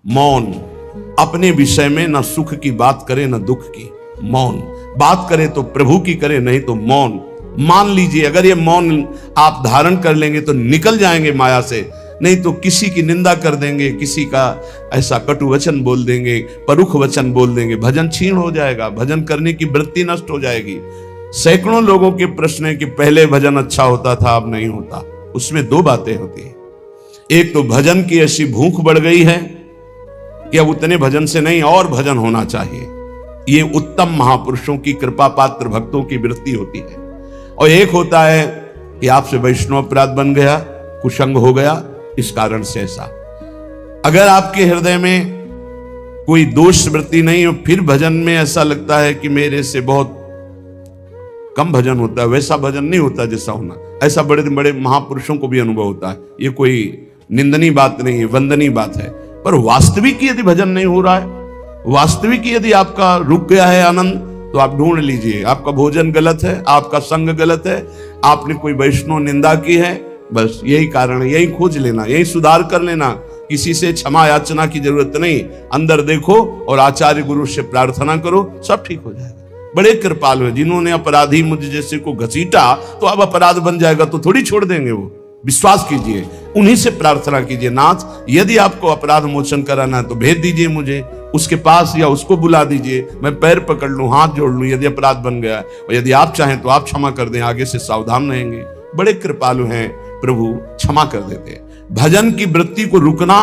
मौन, अपने विषय में न सुख की बात करे न दुख की। मौन, बात करे तो प्रभु की करे, नहीं तो मौन। मान लीजिए अगर ये मौन आप धारण कर लेंगे तो निकल जाएंगे माया से, नहीं तो किसी की निंदा कर देंगे, किसी का ऐसा कटु वचन बोल देंगे, परुख वचन बोल देंगे, भजन छीण हो जाएगा, भजन करने की वृत्ति नष्ट हो जाएगी। सैकड़ों लोगों के प्रश्न है कि पहले भजन अच्छा होता था, अब नहीं होता। उसमें दो बातें होती है, एक तो भजन की ऐसी भूख बढ़ गई है कि अब उतने भजन से नहीं और भजन होना चाहिए। ये उत्तम महापुरुषों की कृपा पात्र भक्तों की वृत्ति होती है। और एक होता है कि आपसे वैष्णव अपराध बन गया, कुसंग हो गया, इस कारण से ऐसा। अगर आपके हृदय में कोई दोष वृत्ति नहीं हो, फिर भजन में ऐसा लगता है कि मेरे से बहुत कम भजन होता है, वैसा भजन नहीं होता जैसा होना। ऐसा बड़े बड़े महापुरुषों को भी अनुभव होता है। ये कोई निंदनीय बात नहीं है, वंदनीय बात है। पर वास्तविक यदि भजन नहीं हो रहा है, वास्तविक यदि आपका रुक गया है आनंद, तो आप ढूंढ लीजिए आपका भोजन गलत है, आपका संग गलत है, आपने कोई वैष्णव निंदा की है। बस यही कारण है, यही खोज लेना, यही सुधार कर लेना। किसी से क्षमा याचना की जरूरत नहीं, अंदर देखो और आचार्य गुरु से प्रार्थना करो, सब ठीक हो जाएगा। बड़े कृपालु है, जिन्होंने अपराधी मुझ जैसे को घसीटा तो अब अपराध बन जाएगा तो थोड़ी छोड़ देंगे वो। विश्वास कीजिए, उन्हीं से प्रार्थना कीजिए, नाथ यदि आपको अपराध मोचन कराना है तो भेज दीजिए मुझे उसके पास, या उसको बुला दीजिए, मैं पैर पकड़ लूं, हाथ जोड़ लूं यदि अपराध बन गया है। और यदि आप चाहें तो आप क्षमा कर दें, आगे से सावधान रहेंगे। बड़े कृपालु हैं प्रभु, क्षमा कर देते हैं। भजन की वृत्ति को रुकना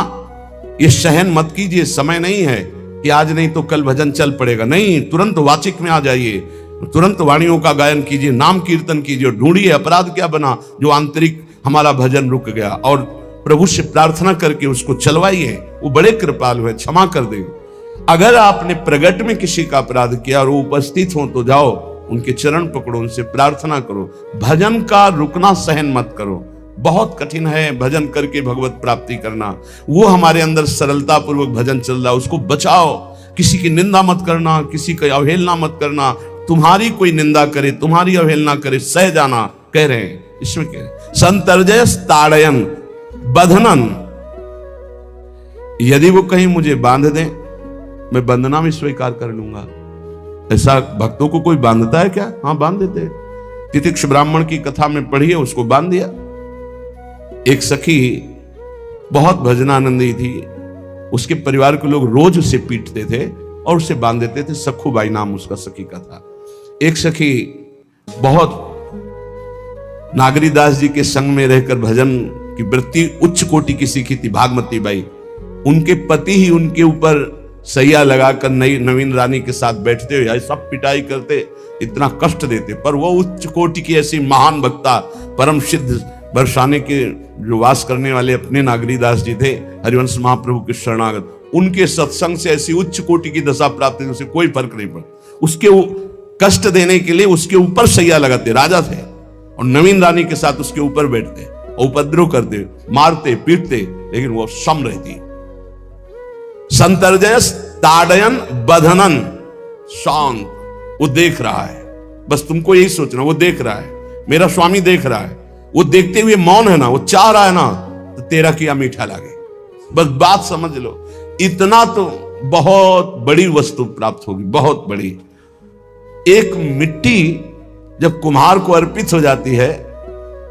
ये सहन मत कीजिए। समय नहीं है कि आज नहीं तो कल भजन चल पड़ेगा, नहीं, तुरंत वाचिक में आ जाइए, तुरंत वाणियों का गायन कीजिए, नाम कीर्तन कीजिए, ढूंढिए अपराध क्या बना जो आंतरिक हमारा भजन रुक गया, और प्रभु से प्रार्थना करके उसको चलवाइए। वो बड़े कृपालु है, क्षमा कर देंगे। अगर आपने प्रगट में किसी का अपराध किया और वो उपस्थित हो तो जाओ, उनके चरण पकड़ो, उनसे प्रार्थना करो। भजन का रुकना सहन मत करो। बहुत कठिन है भजन करके भगवत प्राप्ति करना। वो हमारे अंदर सरलता पूर्वक भजन चल रहा है, उसको बचाओ। किसी की निंदा मत करना, किसी की अवहेलना मत करना। तुम्हारी कोई निंदा करे, तुम्हारी अवहेलना करे, सह जाना, कह रहे हैं इसमें कह रहे संतर्जय ताड़यन बंधनन। यदि वो कहीं मुझे बांध दें, मैं बंधना भी स्वीकार कर लूंगा। ऐसा भक्तों को कोई बांधता है क्या? हाँ, बांध देते। तितिक्ष ब्राह्मण की कथा में पढ़िए, उसको बांध दिया। एक सखी बहुत भजनानंदी थी, उसके परिवार के लोग रोज उसे पीटते थे और उसे बांध देते थे। सखुबाई नाम उसका सखी का था। एक सखी बहुत नागरीदास जी के संग में रहकर भजन की वृत्ति उच्च कोटि की सीखी थी, भागमती बाई। उनके पति ही उनके ऊपर सैया लगाकर नवीन रानी के साथ बैठते हुए सब पिटाई करते, इतना कष्ट देते, पर वो उच्च कोटि की ऐसी महान भक्ता, परम सिद्ध बरसाने के जो वास करने वाले अपने नागरीदास जी थे, हरिवंश महाप्रभु के शरणागत, उनके सत्संग से ऐसी उच्च कोटि की दशा प्राप्त हुई, उसे कोई फर्क नहीं पड़ा। उसके कष्ट देने के लिए उसके ऊपर सैया लगाते, राजा थे, और नवीन रानी के साथ उसके ऊपर बैठते, उपद्रव करते, मारते, पीटते, लेकिन वो सम रहती। संतर्जयस ताड़यन बंधनन, शांत। वो देख रहा है, बस तुमको यही सोचना, वो देख रहा है, मेरा स्वामी देख रहा है। वो देखते हुए मौन है ना, वो चाह रहा है ना, तो तेरा किया मीठा लागे। बस बात समझ लो, इतना तो बहुत बड़ी वस्तु प्राप्त होगी, बहुत बड़ी। एक मिट्टी जब कुम्हार को अर्पित हो जाती है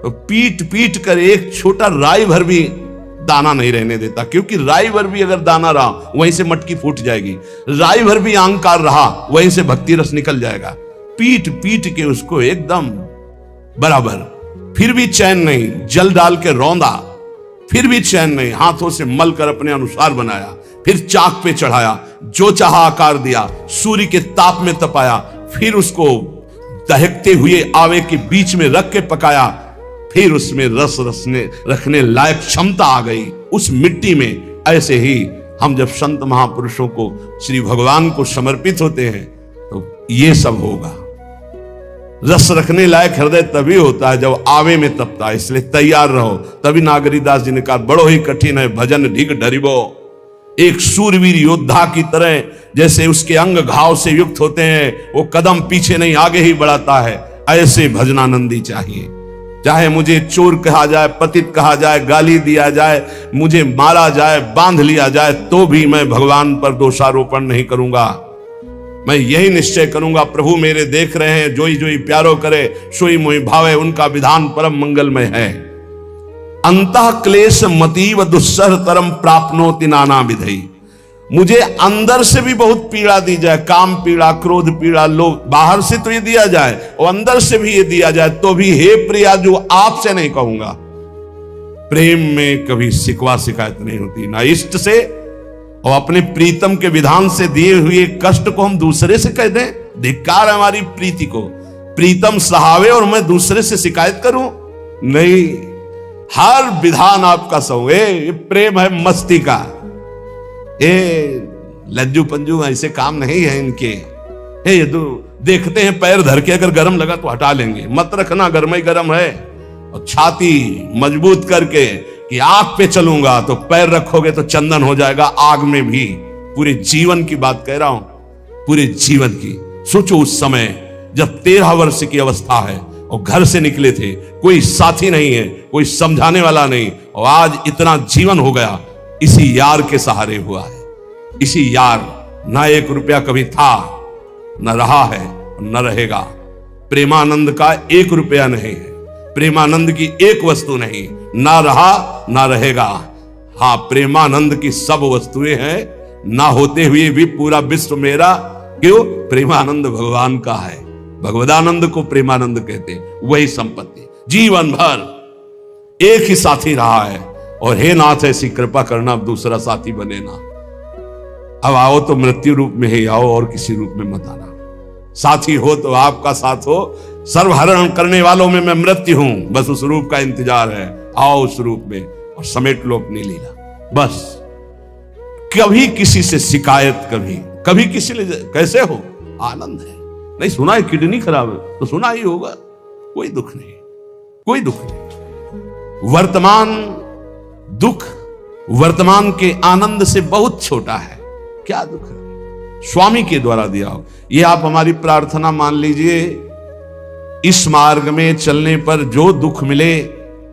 तो पीट पीट कर एक छोटा राई भर भी दाना नहीं रहने देता, क्योंकि राई भर भी अगर दाना रहा वहीं से मटकी फूट जाएगी, राई भर भी अहंकार रहा वहीं से भक्ति रस निकल जाएगा। पीट पीट के उसको एकदम बराबर, फिर भी चैन नहीं, जल डाल के रौंदा, फिर भी चैन नहीं, हाथों से मल कर अपने अनुसार बनाया, फिर चाक पे चढ़ाया, जो चाहा आकार दिया, सूर्य के ताप में तपाया, फिर उसको दहकते हुए आवे के बीच में रख के पकाया, फिर उसमें रस रखने लायक क्षमता आ गई उस मिट्टी में। ऐसे ही हम जब संत महापुरुषों को, श्री भगवान को समर्पित होते हैं तो ये सब होगा। रस रखने लायक हृदय तभी होता है जब आवे में तपता है, इसलिए तैयार रहो। तभी नागरीदास जी ने कहा, बड़ो ही कठिन है भजन ढिग डरिबो। एक सूरवीर योद्धा की तरह जैसे उसके अंग घाव से युक्त होते हैं, वो कदम पीछे नहीं आगे ही बढ़ाता है, ऐसे भजनानंदी चाहिए। चाहे मुझे चोर कहा जाए, पतित कहा जाए, गाली दिया जाए, मुझे मारा जाए, बांध लिया जाए, तो भी मैं भगवान पर दोषारोपण नहीं करूंगा। मैं यही निश्चय करूंगा, प्रभु मेरे देख रहे हैं, जोई जोई प्यारो करे सोई मोहि भावे, उनका विधान परम मंगलमय है। अंतः क्लेश मतीव दुस्सह तरम प्राप्नोति नाना विधि। मुझे अंदर से भी बहुत पीड़ा दी जाए, काम पीड़ा, क्रोध पीड़ा, लोभ, बाहर से तो ये दिया जाए और अंदर से भी ये दिया जाए, तो भी हे प्रिया जो आपसे नहीं कहूंगा। प्रेम में कभी शिकवा शिकायत नहीं होती, ना इष्ट से और अपने प्रीतम के विधान से दिए हुए कष्ट को हम दूसरे से कह दें। धिक्कार है हमारी प्रीति को, प्रीतम सहावे और मैं दूसरे से शिकायत करूं? नहीं, हर विधान आपका सहो। ये प्रेम है मस्ती का, ये लज्जू पंजू ऐसे काम नहीं है इनके। ये तो देखते हैं पैर धर के, अगर गर्म लगा तो हटा लेंगे, मत रखना गर्म ही गर्म है। और छाती मजबूत करके कि आग पे चलूंगा, तो पैर रखोगे तो चंदन हो जाएगा आग में भी। पूरे जीवन की बात कह रहा हूं, पूरे जीवन की। सोचो उस समय जब 13 वर्ष की अवस्था है और घर से निकले थे, कोई साथी नहीं है, कोई समझाने वाला नहीं, और आज इतना जीवन हो गया इसी यार के सहारे हुआ है। इसी यार, ना 1 रुपया कभी था, न रहा है, न रहेगा। प्रेमानंद का 1 रुपया नहीं है, प्रेमानंद की 1 वस्तु नहीं, ना रहा ना रहेगा। हाँ, प्रेमानंद की सब वस्तुएं हैं, ना होते हुए भी पूरा विश्व मेरा। क्यों? प्रेमानंद भगवान का है, भगवदानंद को प्रेमानंद कहते हैं। वही संपत्ति जीवन भर एक ही साथी रहा है, और हे नाथ ऐसी कृपा करना अब दूसरा साथी बने ना। अब आओ तो मृत्यु रूप में ही आओ, और किसी रूप में मत आना। साथी हो तो आपका साथ हो, सर्वहरण करने वालों में मैं मृत्यु हूं, बस उस रूप का इंतजार है। आओ उस रूप में और समेट लो अपनी लीला। बस कभी किसी से शिकायत, कभी किसी ने कैसे हो, आनंद है। नहीं सुना है किडनी खराब है तो सुना ही होगा, कोई दुख नहीं, कोई दुख नहीं। वर्तमान दुख वर्तमान के आनंद से बहुत छोटा है। क्या दुख है? स्वामी के द्वारा दिया हो। ये आप हमारी प्रार्थना मान लीजिए, इस मार्ग में चलने पर जो दुख मिले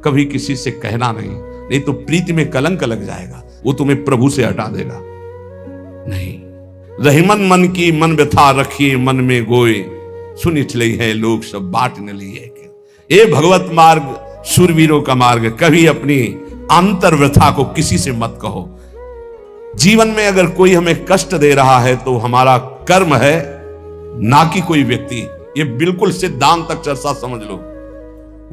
कभी किसी से कहना नहीं तो प्रीति में कलंक लग जाएगा, वो तुम्हें प्रभु से हटा देगा। नहीं, रहीमन मन की मन व्यथा रखिए मन में गोए, सुनिच लई है लोग सब बाट न लिए। ये भगवत मार्ग शूरवीरों का मार्ग। कभी अपनी अंतर व्यथा को किसी से मत कहो। जीवन में अगर कोई हमें कष्ट दे रहा है तो हमारा कर्म है, ना कि कोई व्यक्ति। ये बिल्कुल सिद्धांत तक चर्चा समझ लो।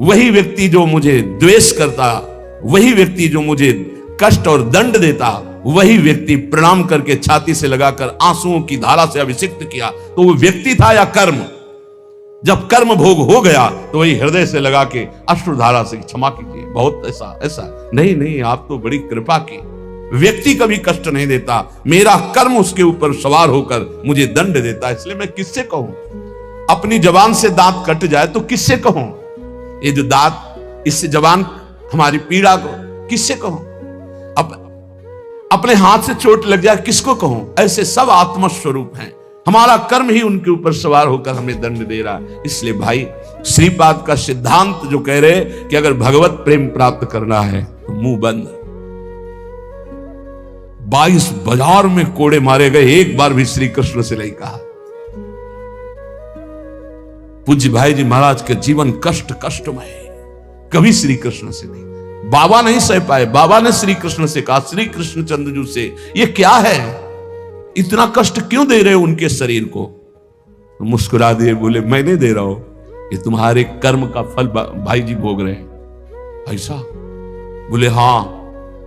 वही व्यक्ति जो मुझे द्वेष करता, वही व्यक्ति जो मुझे कष्ट और दंड देता, वही व्यक्ति प्रणाम करके छाती से लगाकर आंसुओं की धारा से अभिषिक्त किया, तो वो व्यक्ति था या कर्म? जब कर्म भोग हो गया तो वही हृदय से लगा के अश्रुधारा से क्षमा कीजिए, बहुत ऐसा नहीं, आप तो बड़ी कृपा की। व्यक्ति कभी कष्ट नहीं देता, मेरा कर्म उसके ऊपर सवार होकर मुझे दंड देता, इसलिए मैं किससे कहूं? अपनी जबान से दांत कट जाए तो किससे कहूं? ये जो दांत, इससे जबान हमारी पीड़ा को किससे कहूं? अपने हाथ से चोट लग जाए किसको कहूं? ऐसे सब आत्मस्वरूप हैं, हमारा कर्म ही उनके ऊपर सवार होकर हमें दंड दे रहा है। इसलिए भाई, श्रीपाद का सिद्धांत जो कह रहे कि अगर भगवत प्रेम प्राप्त करना है तो मुंह बंद। 22 बाजार में कोड़े मारे गए, एक बार भी श्री कृष्ण से नहीं कहा। पूज्य भाई जी महाराज के जीवन कष्टमय, कभी श्री कृष्ण से नहीं। बाबा नहीं सह पाए, बाबा ने श्री कृष्ण से कहा, श्री कृष्ण चंद्रजू से, ये क्या है, इतना कष्ट क्यों दे रहे हो उनके शरीर को? तो मुस्कुरा दिए, बोले मैं नहीं दे रहा हूं, ये तुम्हारे कर्म का फल भाई जी भोग रहे हैं। ऐसा? बोले हाँ।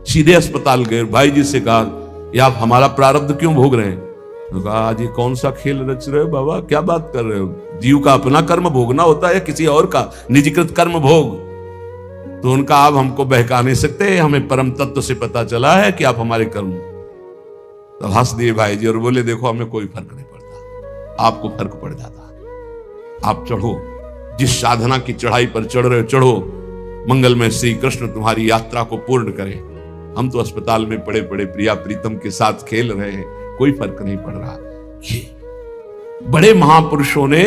सीधे अस्पताल गए, भाई जी से कहा, ये आप हमारा प्रारब्ध क्यों भोग रहे हैं? तो कहा, आज ये कौन सा खेल रच रहे हो बाबा, क्या बात कर रहे हो? जीव का अपना कर्म भोगना होता है या किसी और का निजीकृत कर्म भोग? तो उनका आप हमको बहका नहीं सकते, हमें परम तत्व से पता चला है कि आप हमारे कर्म। तो हंस दिए भाई जी और बोले, देखो हमें कोई फर्क नहीं पड़ता, आपको फर्क पड़ जाता। आप चढ़ो, जिस साधना की चढ़ाई पर चढ़ रहे हो चढ़ो, मंगलमय श्री कृष्ण तुम्हारी यात्रा को पूर्ण करें। हम तो अस्पताल में पड़े पड़े प्रिया प्रीतम के साथ खेल रहे हैं, कोई फर्क नहीं पड़ रहा। ये बड़े महापुरुषों ने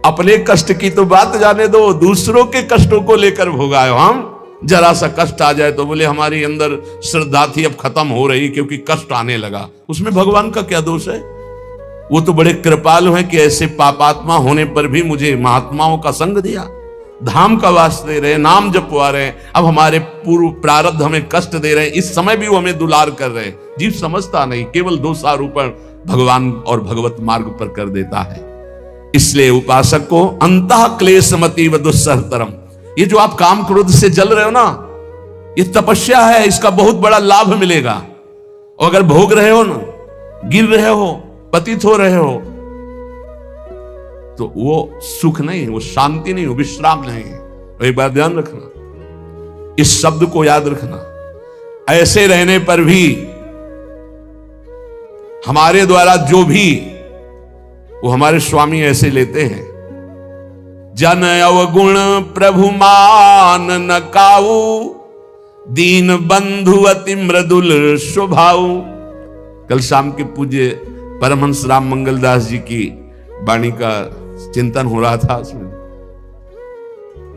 अपने कष्ट की तो बात जाने दो, दूसरों के कष्टों को लेकर भोगाए हम। जरा सा कष्ट आ जाए तो बोले हमारी अंदर श्रद्धा थी अब खत्म हो रही क्योंकि कष्ट आने लगा। उसमें भगवान का क्या दोष है? वो तो बड़े कृपालु हैं कि ऐसे पापात्मा होने पर भी मुझे महात्माओं का संग दिया, धाम का वास दे रहे, नाम जपवा रहे। अब हमारे पूर्व प्रारब्ध हमें कष्ट दे रहे हैं, इस समय भी वो हमें दुलार कर रहे हैं। जीव समझता नहीं, केवल दोषारोपण भगवान और भगवत मार्ग पर कर देता है। इसलिए उपासक को अंतः क्लेशमती व दुस्सहतरम, ये जो आप काम क्रोध से जल रहे हो ना, ये तपस्या है, इसका बहुत बड़ा लाभ मिलेगा। और अगर भोग रहे हो ना, गिर रहे हो, पतित हो रहे हो, तो वो सुख नहीं, वो शांति नहीं, वो विश्राम नहीं है। तो एक बार ध्यान रखना, इस शब्द को याद रखना। ऐसे रहने पर भी हमारे द्वारा जो भी वो हमारे स्वामी ऐसे लेते हैं, जन अवगुण प्रभु मान न काऊ, दीन बंधु अति मृदुल स्वभाव। कल शाम के पूज्य परमहंस राम मंगलदास जी की वाणी का चिंतन हो रहा था। उसमें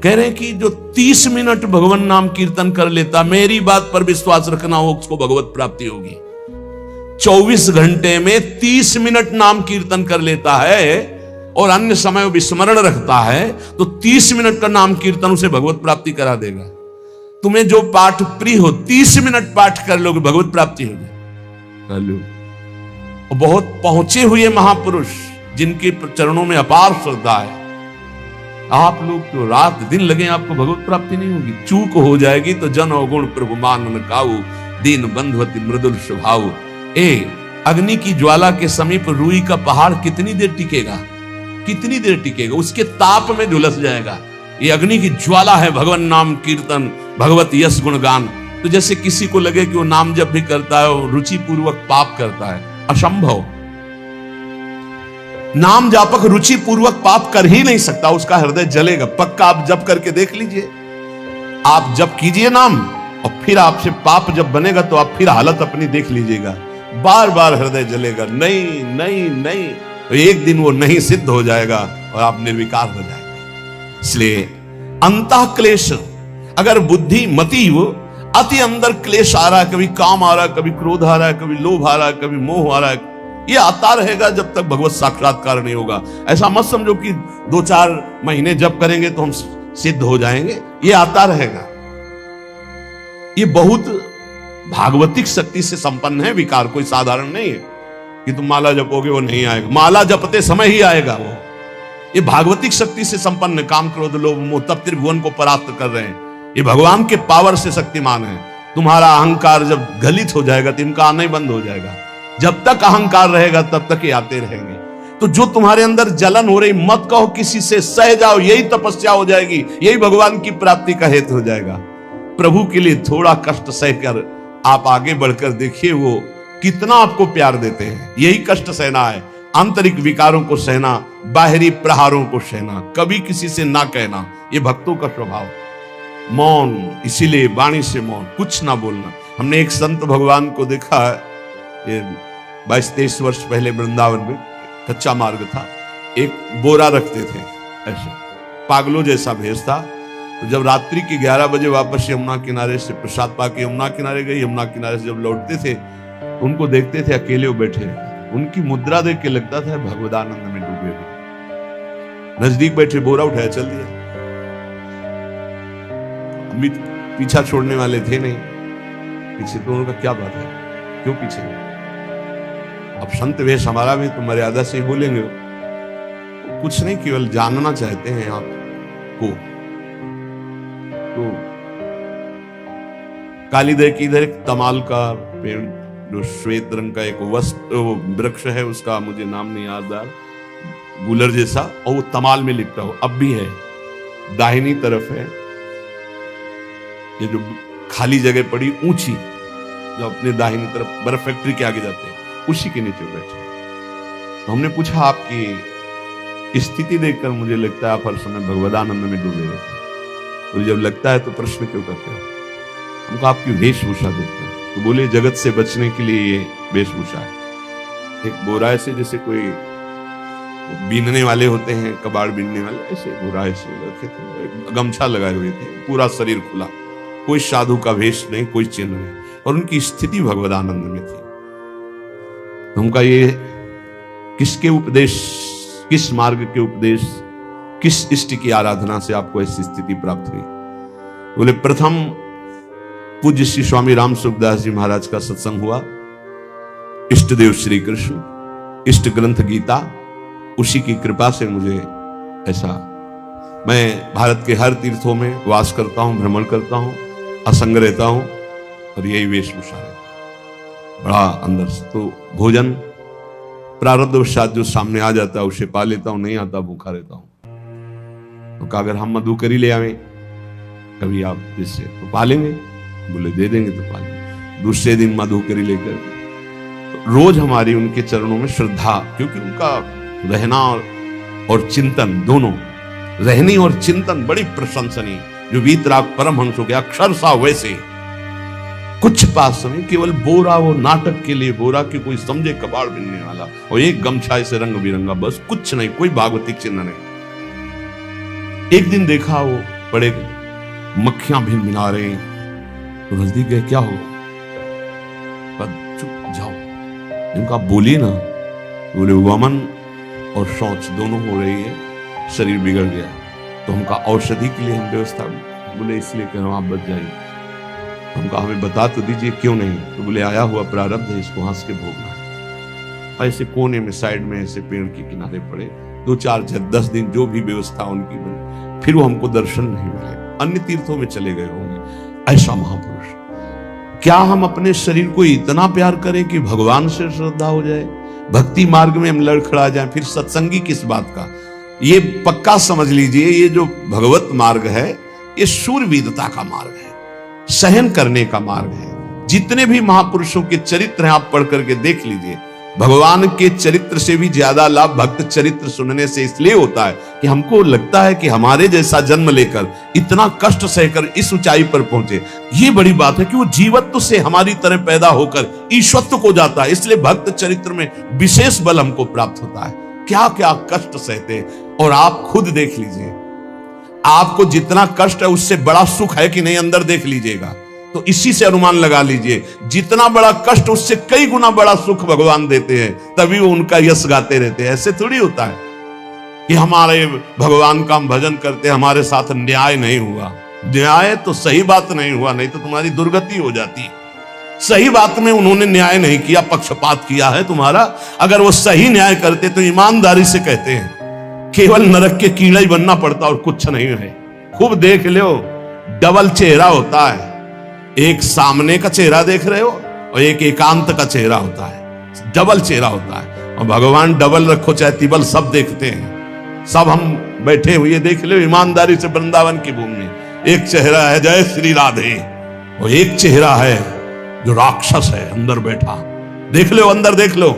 कह रहे हैं कि जो 30 मिनट भगवान नाम कीर्तन कर लेता, मेरी बात पर विश्वास रखना हो, उसको भगवत प्राप्ति होगी। 24 घंटे में 30 मिनट नाम कीर्तन कर लेता है और अन्य समय विस्मरण रखता है, तो 30 मिनट का नाम कीर्तन उसे भगवत प्राप्ति करा देगा। तुम्हें जो पाठ प्रिय हो, 30 मिनट पाठ कर लोगे, भगवत प्राप्ति होगी। बहुत पहुंचे हुए महापुरुष जिनके चरणों में अपार श्रद्धा है, आप लोग तो रात दिन लगे, आपको भगवत प्राप्ति नहीं होगी। चूक हो जाएगी तो जन अवगुण प्रभु मान न काऊ, दीन बंधु अति मृदुल स्वभाव। अग्नि की ज्वाला के समीप रुई का पहाड़ कितनी देर टिकेगा? कितनी देर टिकेगा? उसके ताप में झुलस जाएगा। ये अग्नि की ज्वाला है भगवान नाम कीर्तन, भगवत यश गुणगान। तो जैसे किसी को लगे कि वो नाम जब भी करता है वो रुचि पूर्वक पाप करता है, असंभव। नाम जापक रुचि पूर्वक पाप कर ही नहीं सकता, उसका हृदय जलेगा। पक्का आप जप करके देख लीजिए, आप जप कीजिए नाम और फिर आपसे पाप जब बनेगा तो आप फिर हालत अपनी देख लीजिएगा, बार बार हृदय जलेगा, नहीं नहीं नहीं। तो एक दिन वो नहीं सिद्ध हो जाएगा और आप निर्विकार हो जाएंगे। इसलिए अंतः क्लेश, अगर बुद्धि मतीव अति अंदर क्लेश आ रहा है, कभी काम आ रहा है, कभी क्रोध आ रहा है, कभी लोभ आ रहा है, कभी मोह आ रहा है, ये आता रहेगा जब तक भगवत साक्षात्कार नहीं होगा। ऐसा मत समझो कि 2-4 महीने जप करेंगे तो हम सिद्ध हो जाएंगे, ये आता रहेगा। ये बहुत भागवतिक शक्ति से संपन्न है विकार, कोई साधारण नहीं है कि तुम माला जपोगे वो नहीं आएगा। माला जपते समय ही आएगा वो। ये भागवतिक शक्ति से संपन्न, काम क्रोध लोभ मोह तब त्रिभुवन को परास्त कर रहे हैं। ये भगवान के पावर से शक्तिमान है। तुम्हारा अहंकार जब गलित हो जाएगा तो इनका आना ही बंद हो जाएगा। जब तक अहंकार रहेगा तब तक ये आते रहेंगे। तो जो तुम्हारे अंदर जलन हो रही, मत कहो किसी से, सह जाओ, यही तपस्या हो जाएगी, यही भगवान की प्राप्ति का हेतु हो जाएगा। प्रभु के लिए थोड़ा कष्ट सहकर आप आगे बढ़कर देखिए वो कितना आपको प्यार देते हैं। यही कष्ट सहना है, आंतरिक विकारों को सहना, बाहरी प्रहारों को सहना, कभी किसी से ना कहना, ये भक्तों का स्वभाव। मौन, इसीलिए वाणी से मौन, कुछ ना बोलना। हमने एक संत भगवान को देखा है, ये 22-23 वर्ष पहले वृंदावन में कच्चा मार्ग था, एक बोरा रखते थे, ऐसे पागलों जैसा भेष था। तो जब रात्रि के 11 बजे वापस यमुना किनारे से प्रसाद पाके यमुना किनारे गए, यमुना किनारे से जब लौटते थे उनको देखते थे अकेले वो बैठे, उनकी मुद्रा देख के लगता था भगवदानंद में डूबे हुए। नजदीक बैठे, बोरा उठाया, चल दिया। अमित पीछा छोड़ने वाले थे नहीं, पीछे तो उनका क्या बात है, क्यों पीछे? अब संत वेश हमारा भी तो मर्यादा से ही बोलेंगे, कुछ नहीं, केवल जानना चाहते हैं आपको। तो कालीदय की इधर एक तमाल का पेड़, जो श्वेत रंग का एक वृक्ष है, उसका मुझे नाम नहीं याद आ, गुलर जैसा, और वो तमाल में लिपटा हो, अब भी है। दाहिनी तरफ है ये जो खाली जगह पड़ी ऊंची, जो अपने दाहिनी तरफ बर्फ फैक्ट्री के आगे जाते हैं, उसी के नीचे बैठे। तो हमने पूछा आपकी स्थिति देखकर मुझे लगता है आप हर समय भगवदानंद में डूबे रहते हैं, तो जब लगता है तो प्रश्न क्यों करते हो? हमको आपकी वेशभूषा देखते हैं। तो बोले जगत से बचने के लिए ये वेशभूषा है। एक बोरा ऐसे जैसे कोई बीनने वाले होते हैं, कबाड़ बीनने वाले, ऐसे बुरा ऐसे रखे थे, गमछा लगाए हुए थे, पूरा शरीर खुला, कोई साधु का वेश नहीं, कोई चिन्ह नहीं, और उनकी स्थिति भगवदानंद में थी। उनका ये किसके उपदेश, किस मार्ग के उपदेश, किस इष्ट की आराधना से आपको ऐसी स्थिति प्राप्त हुई? बोले प्रथम पूज्य श्री स्वामी राम सुखदास जी महाराज का सत्संग हुआ, इष्ट देव श्री कृष्ण, इष्ट ग्रंथ गीता, उसी की कृपा से मुझे ऐसा, मैं भारत के हर तीर्थों में वास करता हूं, भ्रमण करता हूं, असंग रहता हूं, और यही वेशभूषा है बड़ा अंदर से। तो भोजन प्रारब्धवशात जो सामने आ जाता है उसे पा लेता हूं, नहीं आता भूखा रहता हूं। तो कहा अगर हम मधुकरी ले आवे कभी आप जिससे तो पा लेंगे, बोले दे देंगे तो पा लेंगे। दूसरे दिन मधुकरी लेकर, तो रोज हमारी उनके चरणों में श्रद्धा, क्योंकि उनका रहना और चिंतन दोनों, रहनी और चिंतन बड़ी प्रशंसनीय, जो वीतराग परमहंस हो गया अक्षर सा वैसे कुछ पास में केवल बोरा, वो नाटक के लिए बोरा कि कोई समझे कबाड़ बिनने वाला, और एक गमछा से रंग बिरंगा, बस कुछ नहीं, कोई भागवतिक चिन्ह नहीं। एक दिन देखा वो बड़े मक्खियां भिनभिना रहे, तो नजदीक गए, क्या हो? चुप जाओ, इनका बोली ना, बोले वमन और शौच दोनों हो रही है, शरीर बिगड़ गया, तो हमका औषधि के लिए हम व्यवस्था, बोले इसलिए कह रहा हूं आप बच जाइए। हमका हमें बता तो दीजिए क्यों नहीं? तो बोले आया हुआ प्रारब्ध है, इसको हंस के भोगना है। ऐसे कोने में साइड में ऐसे पेड़ के किनारे पड़े, 2-4-10 दिन जो भी व्यवस्था उनकी बनी, फिर वो हमको दर्शन नहीं मिले, अन्य तीर्थों में चले गए होंगे। ऐसा महापुरुष, क्या हम अपने शरीर को इतना प्यार करें कि भगवान से श्रद्धा हो जाए, भक्ति मार्ग में हम लड़खड़ा जाएं, फिर सत्संगी किस बात का? ये पक्का समझ लीजिए, ये जो भगवत मार्ग है ये शूरवीरता का मार्ग है, सहन करने का मार्ग है। जितने भी महापुरुषों के चरित्र हैं आप पढ़ करके देख लीजिए, भगवान के चरित्र से भी ज्यादा लाभ भक्त चरित्र सुनने से इसलिए होता है कि हमको लगता है कि हमारे जैसा जन्म लेकर इतना कष्ट सहकर इस ऊंचाई पर पहुंचे, ये बड़ी बात है कि वो जीवत्व से हमारी तरह पैदा होकर ईश्वत्व को जाता है। इसलिए भक्त चरित्र में विशेष बल हमको प्राप्त होता है। क्या क्या कष्ट सहते, और आप खुद देख लीजिए, आपको जितना कष्ट है उससे बड़ा सुख है कि नहीं, अंदर देख लीजिएगा तो इसी से अनुमान लगा लीजिए, जितना बड़ा कष्ट उससे कई गुना बड़ा सुख भगवान देते हैं, तभी वो उनका यश गाते रहते हैं। ऐसे थोड़ी होता है कि हमारे भगवान का हम भजन करते, हमारे साथ न्याय नहीं हुआ। न्याय तो सही बात नहीं हुआ, नहीं तो तुम्हारी दुर्गति हो जाती। सही बात में उन्होंने न्याय नहीं किया, पक्षपात किया है तुम्हारा। अगर वो सही न्याय करते तो ईमानदारी से कहते हैं, केवल नरक के कीड़ा ही बनना पड़ता और कुछ नहीं है। खूब देख लो, डबल चेहरा होता है, एक सामने का चेहरा देख रहे हो और एक एकांत का चेहरा होता है, डबल चेहरा होता है। और भगवान डबल रखो चाहे तिबल, सब देखते हैं। सब हम बैठे हुए देख लो ईमानदारी से वृंदावन की भूमि में, एक चेहरा है जय श्री राधे, और एक चेहरा है जो राक्षस है अंदर बैठा। देख लो, अंदर देख लो,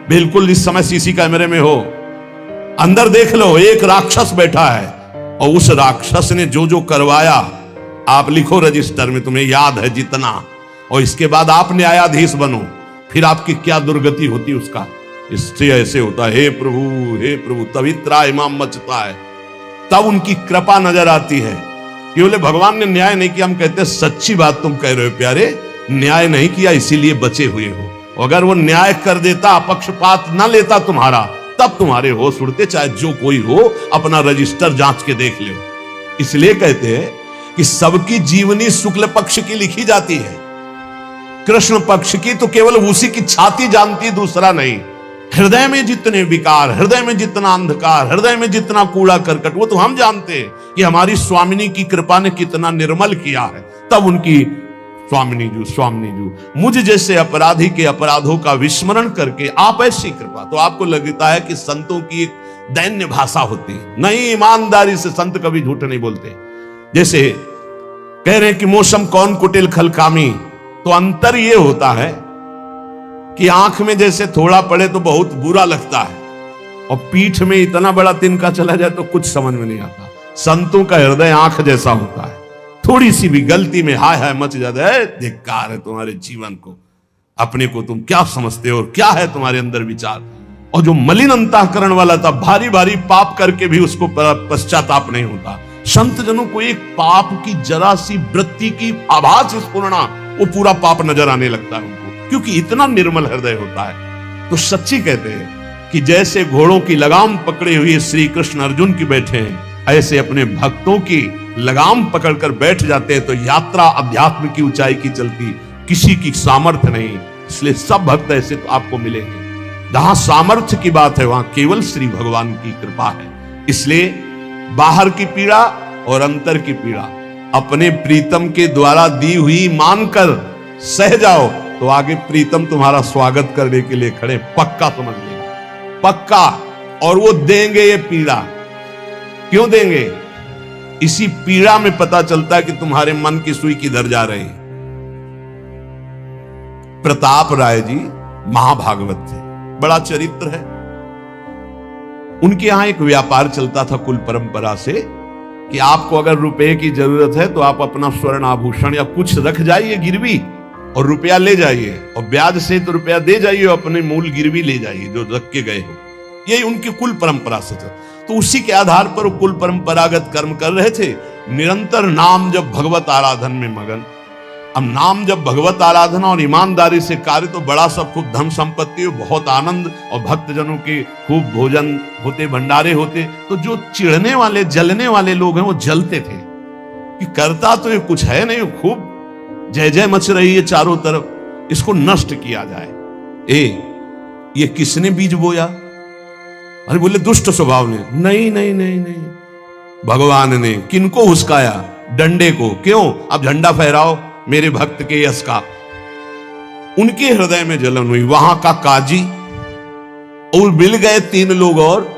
बिल्कुल इस समय सीसी कैमरे में हो, अंदर देख लो, एक राक्षस बैठा है, और उस राक्षस ने जो जो करवाया आप लिखो रजिस्टर में, तुम्हें याद है जितना, और इसके बाद आप न्यायाधीश बनो, फिर आपकी क्या दुर्गति होती उसका। इससे ऐसे होता है, हे प्रभु तभी त्राहिमाम मचता है, तब उनकी कृपा नजर आती है कि बोले भगवान ने न्याय नहीं किया। हम कहते हैं सच्ची बात तुम कह रहे हो प्यारे, न्याय नहीं किया इसीलिए बचे हुए हो। अगर वो न्याय कर देता, पक्षपात न लेता तुम्हारा, तब तुम्हारे होश उड़ते, चाहे जो कोई हो, अपना रजिस्टर जांच के देख लो। इसलिए कहते हैं कि सबकी जीवनी शुक्ल पक्ष की लिखी जाती है, कृष्ण पक्ष की तो केवल उसी की छाती जानती, दूसरा नहीं। हृदय में जितने विकार, हृदय में जितना अंधकार, हृदय में जितना कूड़ा करकट, वो तो हम जानते हैं कि हमारी स्वामिनी की कृपा ने कितना निर्मल किया है। तब उनकी स्वामिनी जू मुझ जैसे अपराधी के अपराधों का विस्मरण करके आप ऐसी कृपा, तो आपको लगता है कि संतों की एक दैन्य भाषा होती है। नहीं, ईमानदारी से संत कभी झूठ नहीं बोलते। जैसे कह रहे हैं कि मौसम कौन कुटिल खलकामी, तो अंतर ये होता है कि आंख में जैसे थोड़ा पड़े तो बहुत बुरा लगता है, और पीठ में इतना बड़ा तिनका चला जाए तो कुछ समझ में नहीं आता। संतों का हृदय आंख जैसा होता है, थोड़ी सी भी गलती में हाय हाय मच जाता है, धिक्कार है तुम्हारे जीवन को, अपने को तुम क्या समझते हो और क्या है तुम्हारे अंदर विचार। और जो मलिन अंतःकरण वाला था, भारी भारी पाप करके भी उसको पश्चाताप नहीं होता। संत जनों को एक पाप की जरा सी वृत्ति की आभास स्फुरना, वो पूरा पाप नजर आने लगता है उनको, क्योंकि इतना निर्मल हृदय होता है। तो सच्ची कहते हैं कि जैसे घोड़ों की लगाम पकड़े हुए श्री कृष्ण अर्जुन की बैठे हैं, ऐसे अपने भक्तों की लगाम पकड़कर बैठ जाते हैं, तो यात्रा अध्यात्म की ऊंचाई की चलती, किसी की सामर्थ्य नहीं। इसलिए सब भक्त ऐसे तो आपको मिलेंगे। जहां सामर्थ्य की बात है वहां केवल श्री भगवान की कृपा है। इसलिए बाहर की पीड़ा और अंतर की पीड़ा अपने प्रीतम के द्वारा दी हुई मानकर सह जाओ, तो आगे प्रीतम तुम्हारा स्वागत करने के लिए खड़े, पक्का समझ लेंगे, पक्का। और वो देंगे ये पीड़ा। क्यों देंगे? इसी पीड़ा में पता चलता है कि तुम्हारे मन की सुई किधर जा रही है। प्रताप राय जी महाभागवत थे, बड़ा चरित्र है। उनके यहां एक व्यापार चलता था कुल परंपरा से कि आपको अगर रुपए की जरूरत है तो आप अपना स्वर्ण आभूषण या कुछ रख जाइए गिरवी और रुपया ले जाइए, और ब्याज से तो रुपया दे जाइए, अपने मूल गिरवी ले जाइए जो रख के गए हो। यही उनकी कुल परंपरा से था। तो उसी के आधार पर वो कुल परंपरागत कर्म कर रहे थे, निरंतर नाम जब भगवत आराधन में मगन। अब नाम जब भगवत आराधना और ईमानदारी से कार्य, तो बड़ा सब खूब धन संपत्ति, बहुत आनंद, और भक्तजनों के खूब भोजन होते, भंडारे होते। तो जो चिढ़ने वाले जलने वाले लोग हैं वो जलते थे कि करता तो ये कुछ है नहीं, खूब जय जय मच रही है चारों तरफ, इसको नष्ट किया जाए। ये किसने बीज बोया? अरे बोले दुष्ट स्वभाव ने। नहीं नहीं नहीं नहीं, भगवान ने। किनको हुस्काया? डंडे को। क्यों? अब झंडा फहराओ मेरे भक्त के यश का। उनके हृदय में जलन हुई। वहां का काजी और मिल गए 3 लोग और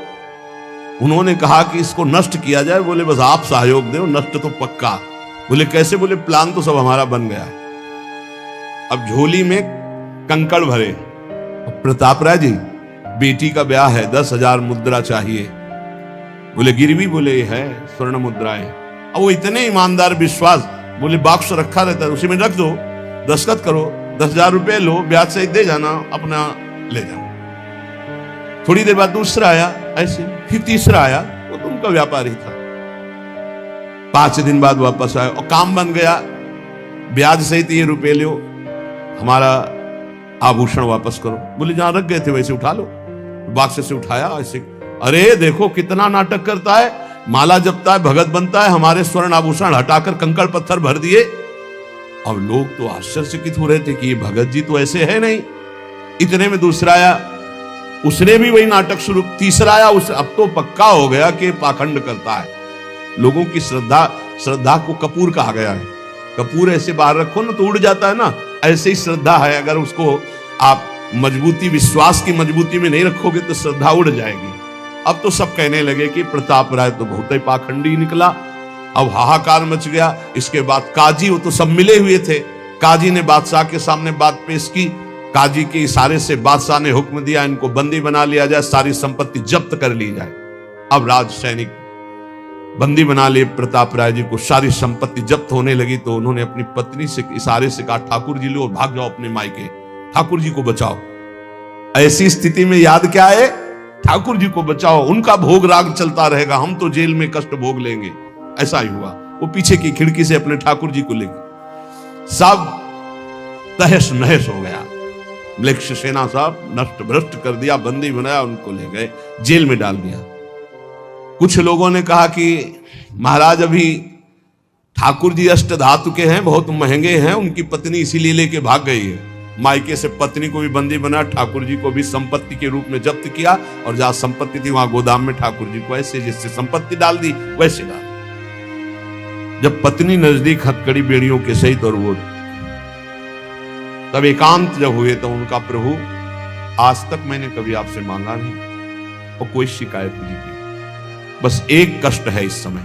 उन्होंने कहा कि इसको नष्ट किया जाए। बोले बस आप सहयोग दो, नष्ट तो पक्का। बोले कैसे? बोले प्लान तो सब हमारा बन गया है। अब झोली में कंकड़ भरे। प्रताप राय जी बेटी का ब्याह है, 10,000 मुद्रा चाहिए। बोले गिरवी? बोले है स्वर्ण मुद्राएं। अब वो इतने ईमानदार, विश्वास, बोले बॉक्स रखा रहता है उसी में रख दो, दस्तखत करो, 10,000 रुपए लो, ब्याज से दे जाना, अपना ले जाना। थोड़ी देर बाद दूसरा आया ऐसे, फिर तीसरा आया, वो तो उनका व्यापार ही था। 5 दिन बाद वापस आया और काम बन गया, ब्याज सहित ये रुपए लो, हमारा आभूषण वापस करो। बोले जहां रख गए थे वैसे उठा लो। बॉक्स से उठाया ऐसे। अरे देखो कितना नाटक करता है, माला जपता है, भगत बनता है, हमारे स्वर्ण आभूषण हटाकर कंकड़ पत्थर भर दिए। अब लोग तो आश्चर्यचकित हो रहे थे कि ये भगत जी तो ऐसे है नहीं। इतने में दूसरा आया, उसने भी वही नाटक शुरू। तीसरा आया, उस अब तो पक्का हो गया कि पाखंड करता है। लोगों की श्रद्धा को कपूर कहा गया है। कपूर ऐसे बाहर रखो ना तो उड़ जाता है ना, ऐसे ही श्रद्धा है। अगर उसको आप मजबूती, विश्वास की मजबूती में नहीं रखोगे तो श्रद्धा उड़ जाएगी। अब तो सब कहने लगे कि प्रताप राय तो बहुत ही पाखंडी निकला। अब हाहाकार मच गया। इसके बाद काजी, वो तो सब मिले हुए थे, काजी ने बादशाह के सामने बात पेश की। काजी के इशारे से बादशाह ने हुक्म दिया इनको बंदी बना लिया जाए, सारी संपत्ति जब्त कर ली जाए। अब राज सैनिक बंदी बना लिए प्रताप राय जी को। सारी संपत्ति जब्त होने लगी तो उन्होंने अपनी पत्नी से इशारे से कहा ठाकुर जी लो और भाग जाओ अपने मायके, ठाकुर जी को बचाओ। ऐसी स्थिति में याद क्या है? ठाकुर जी को बचाओ, उनका भोग राग चलता रहेगा, हम तो जेल में कष्ट भोग लेंगे। ऐसा ही हुआ। वो पीछे की खिड़की से अपने ठाकुर जी को लेकर सब तहस नहस हो गया। मलेच्छ सेना साहब नष्ट भ्रष्ट कर दिया, बंदी बनाया, उनको ले गए, जेल में डाल दिया। कुछ लोगों ने कहा कि महाराज अभी ठाकुर जी अष्ट धातु के हैं, बहुत महंगे हैं, उनकी पत्नी इसीलिए लेके भाग गई है। मायके से पत्नी को भी बंदी बना, ठाकुर जी को भी संपत्ति के रूप में जब्त किया, और जहां संपत्ति थी वहां गोदाम में ठाकुर जी को ऐसे जिससे संपत्ति डाल दी वैसे डाल। जब पत्नी नजदीक हथकड़ी बेड़ियों के सहित और वो तब एकांत जब हुए तो उनका प्रभु आज तक मैंने कभी आपसे मांगा नहीं और कोई शिकायत नहीं की, बस एक कष्ट है इस समय